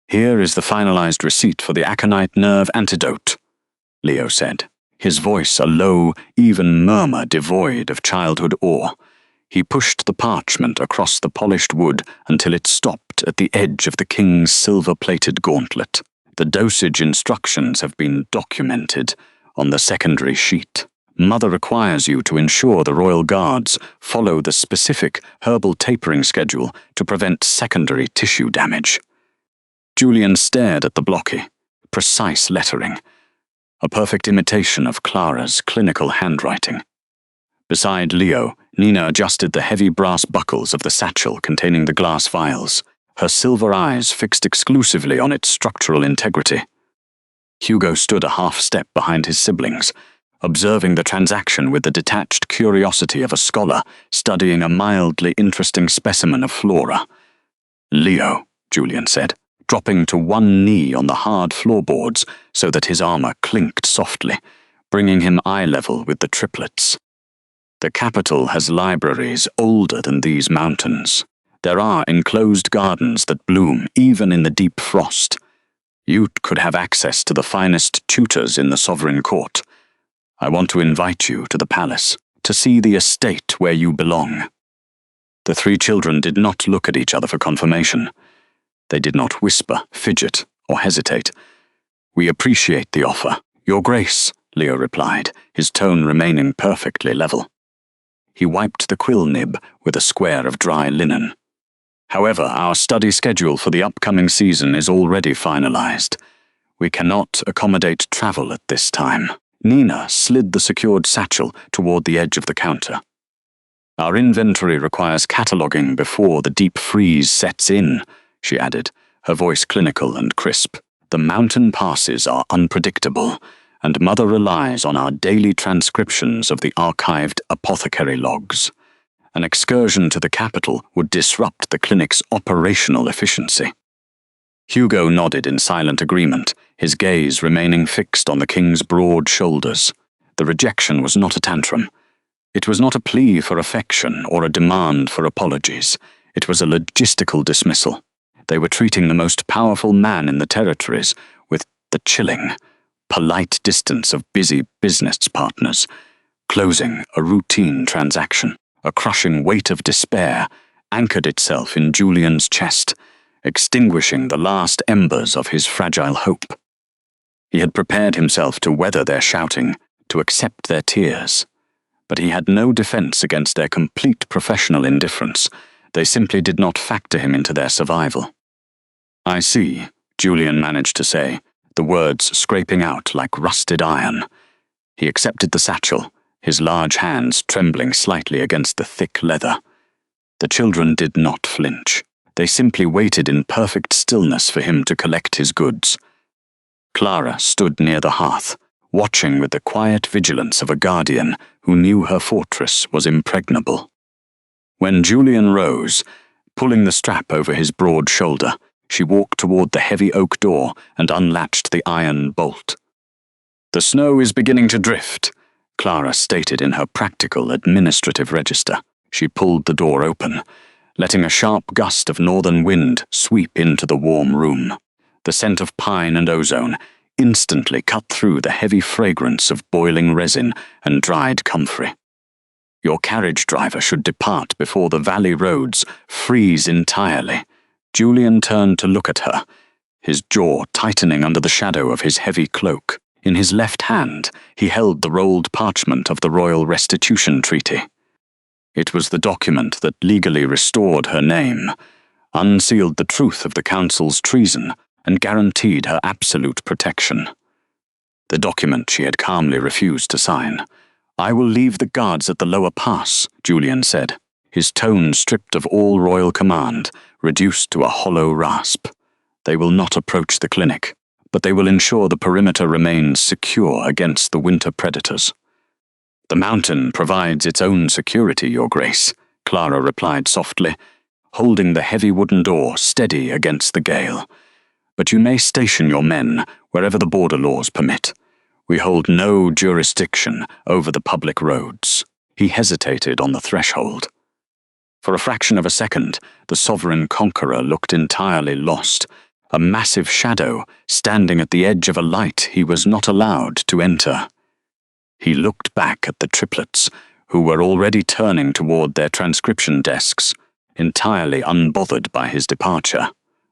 "Here is the finalized receipt for the aconite nerve antidote," Leo said, his voice a low, even murmur devoid of childhood awe. He pushed the parchment across the polished wood until it stopped at the edge of the king's silver-plated gauntlet. "The dosage instructions have been documented on the secondary sheet. Mother requires you to ensure the royal guards follow the specific herbal tapering schedule to prevent secondary tissue damage." Julian stared at the blocky, precise lettering, a perfect imitation of Clara's clinical handwriting. Beside Leo, Nina adjusted the heavy brass buckles of the satchel containing the glass vials, her silver eyes fixed exclusively on its structural integrity. Hugo stood a half-step behind his siblings, observing the transaction with the detached curiosity of a scholar studying a mildly interesting specimen of flora. "Leo," Julian said, dropping to one knee on the hard floorboards so that his armor clinked softly, bringing him eye-level with the triplets. "The capital has libraries older than these mountains. There are enclosed gardens that bloom even in the deep frost. You could have access to the finest tutors in the sovereign court. I want to invite you to the palace, to see the estate where you belong." The 3 children did not look at each other for confirmation. They did not whisper, fidget, or hesitate. "We appreciate the offer, Your Grace," Leo replied, his tone remaining perfectly level. He wiped the quill nib with a square of dry linen. "However, our study schedule for the upcoming season is already finalized. We cannot accommodate travel at this time." Nina slid the secured satchel toward the edge of the counter. "Our inventory requires cataloging before the deep freeze sets in," she added, her voice clinical and crisp. "The mountain passes are unpredictable, and Mother relies on our daily transcriptions of the archived Apothecary logs. An excursion to the capital would disrupt the clinic's operational efficiency." Hugo nodded in silent agreement, his gaze remaining fixed on the king's broad shoulders. The rejection was not a tantrum. It was not a plea for affection or a demand for apologies. It was a logistical dismissal. They were treating the most powerful man in the territories with the chilling, polite distance of busy business partners, closing a routine transaction. A crushing weight of despair anchored itself in Julian's chest, extinguishing the last embers of his fragile hope. He had prepared himself to weather their shouting, to accept their tears, but he had no defense against their complete professional indifference. They simply did not factor him into their survival. "I see," Julian managed to say, the words scraping out like rusted iron. He accepted the satchel, his large hands trembling slightly against the thick leather. The children did not flinch. They simply waited in perfect stillness for him to collect his goods. Clara stood near the hearth, watching with the quiet vigilance of a guardian who knew her fortress was impregnable. When Julian rose, pulling the strap over his broad shoulder, she walked toward the heavy oak door and unlatched the iron bolt. "The snow is beginning to drift," Clara stated in her practical administrative register. She pulled the door open, letting a sharp gust of northern wind sweep into the warm room. The scent of pine and ozone instantly cut through the heavy fragrance of boiling resin and dried comfrey. Your carriage driver should depart before the valley roads freeze entirely. Julian turned to look at her, his jaw tightening under the shadow of his heavy cloak. In his left hand, he held the rolled parchment of the Royal Restitution Treaty. It was the document that legally restored her name, unsealed the truth of the Council's treason, and guaranteed her absolute protection. The document she had calmly refused to sign. "I will leave the guards at the lower pass," Julian said, his tone stripped of all royal command, reduced to a hollow rasp. "They will not approach the clinic, but they will ensure the perimeter remains secure against the winter predators." "The mountain provides its own security, Your Grace," Clara replied softly, holding the heavy wooden door steady against the gale. "But you may station your men wherever the border laws permit. We hold no jurisdiction over the public roads." He hesitated on the threshold. For a fraction of a second, the sovereign conqueror looked entirely lost, a massive shadow standing at the edge of a light he was not allowed to enter. He looked back at the triplets, who were already turning toward their transcription desks, entirely unbothered by his departure.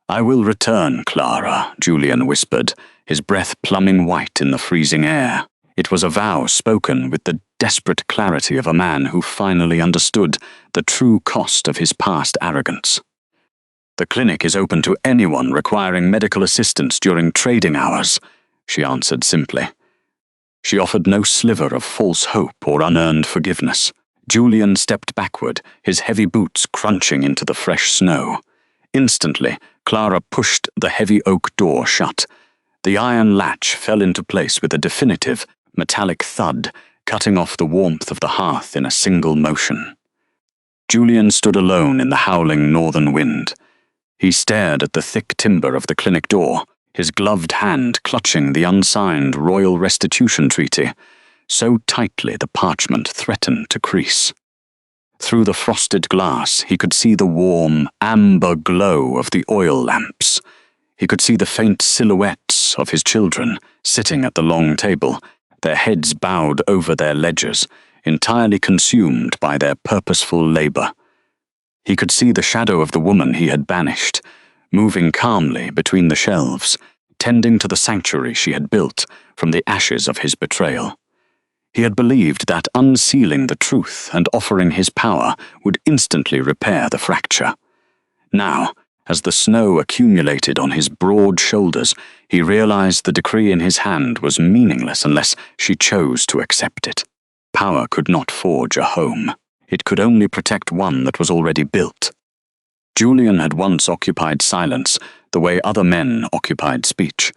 "I will return, Clara," Julian whispered, his breath plumbing white in the freezing air. It was a vow spoken with the desperate clarity of a man who finally understood the true cost of his past arrogance. "The clinic is open to anyone requiring medical assistance during trading hours," she answered simply. She offered no sliver of false hope or unearned forgiveness. Julian stepped backward, his heavy boots crunching into the fresh snow. Instantly, Clara pushed the heavy oak door shut. The iron latch fell into place with a definitive, metallic thud, cutting off the warmth of the hearth in a single motion. Julian stood alone in the howling northern wind. He stared at the thick timber of the clinic door, his gloved hand clutching the unsigned Royal Restitution Treaty, so tightly the parchment threatened to crease. Through the frosted glass, he could see the warm, amber glow of the oil lamps. He could see the faint silhouettes of his children sitting at the long table, their heads bowed over their ledgers, entirely consumed by their purposeful labor. He could see the shadow of the woman he had banished, moving calmly between the shelves, tending to the sanctuary she had built from the ashes of his betrayal. He had believed that unsealing the truth and offering his power would instantly repair the fracture. Now, as the snow accumulated on his broad shoulders, he realized the decree in his hand was meaningless unless she chose to accept it. Power could not forge a home. It could only protect one that was already built. Julian had once occupied silence the way other men occupied speech,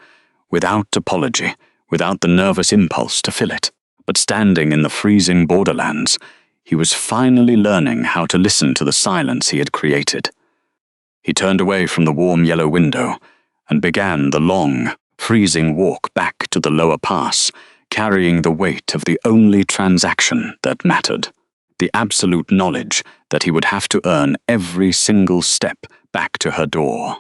without apology, without the nervous impulse to fill it. But standing in the freezing borderlands, he was finally learning how to listen to the silence he had created. He turned away from the warm yellow window and began the long, freezing walk back to the lower pass, carrying the weight of the only transaction that mattered, the absolute knowledge that he would have to earn every single step back to her door.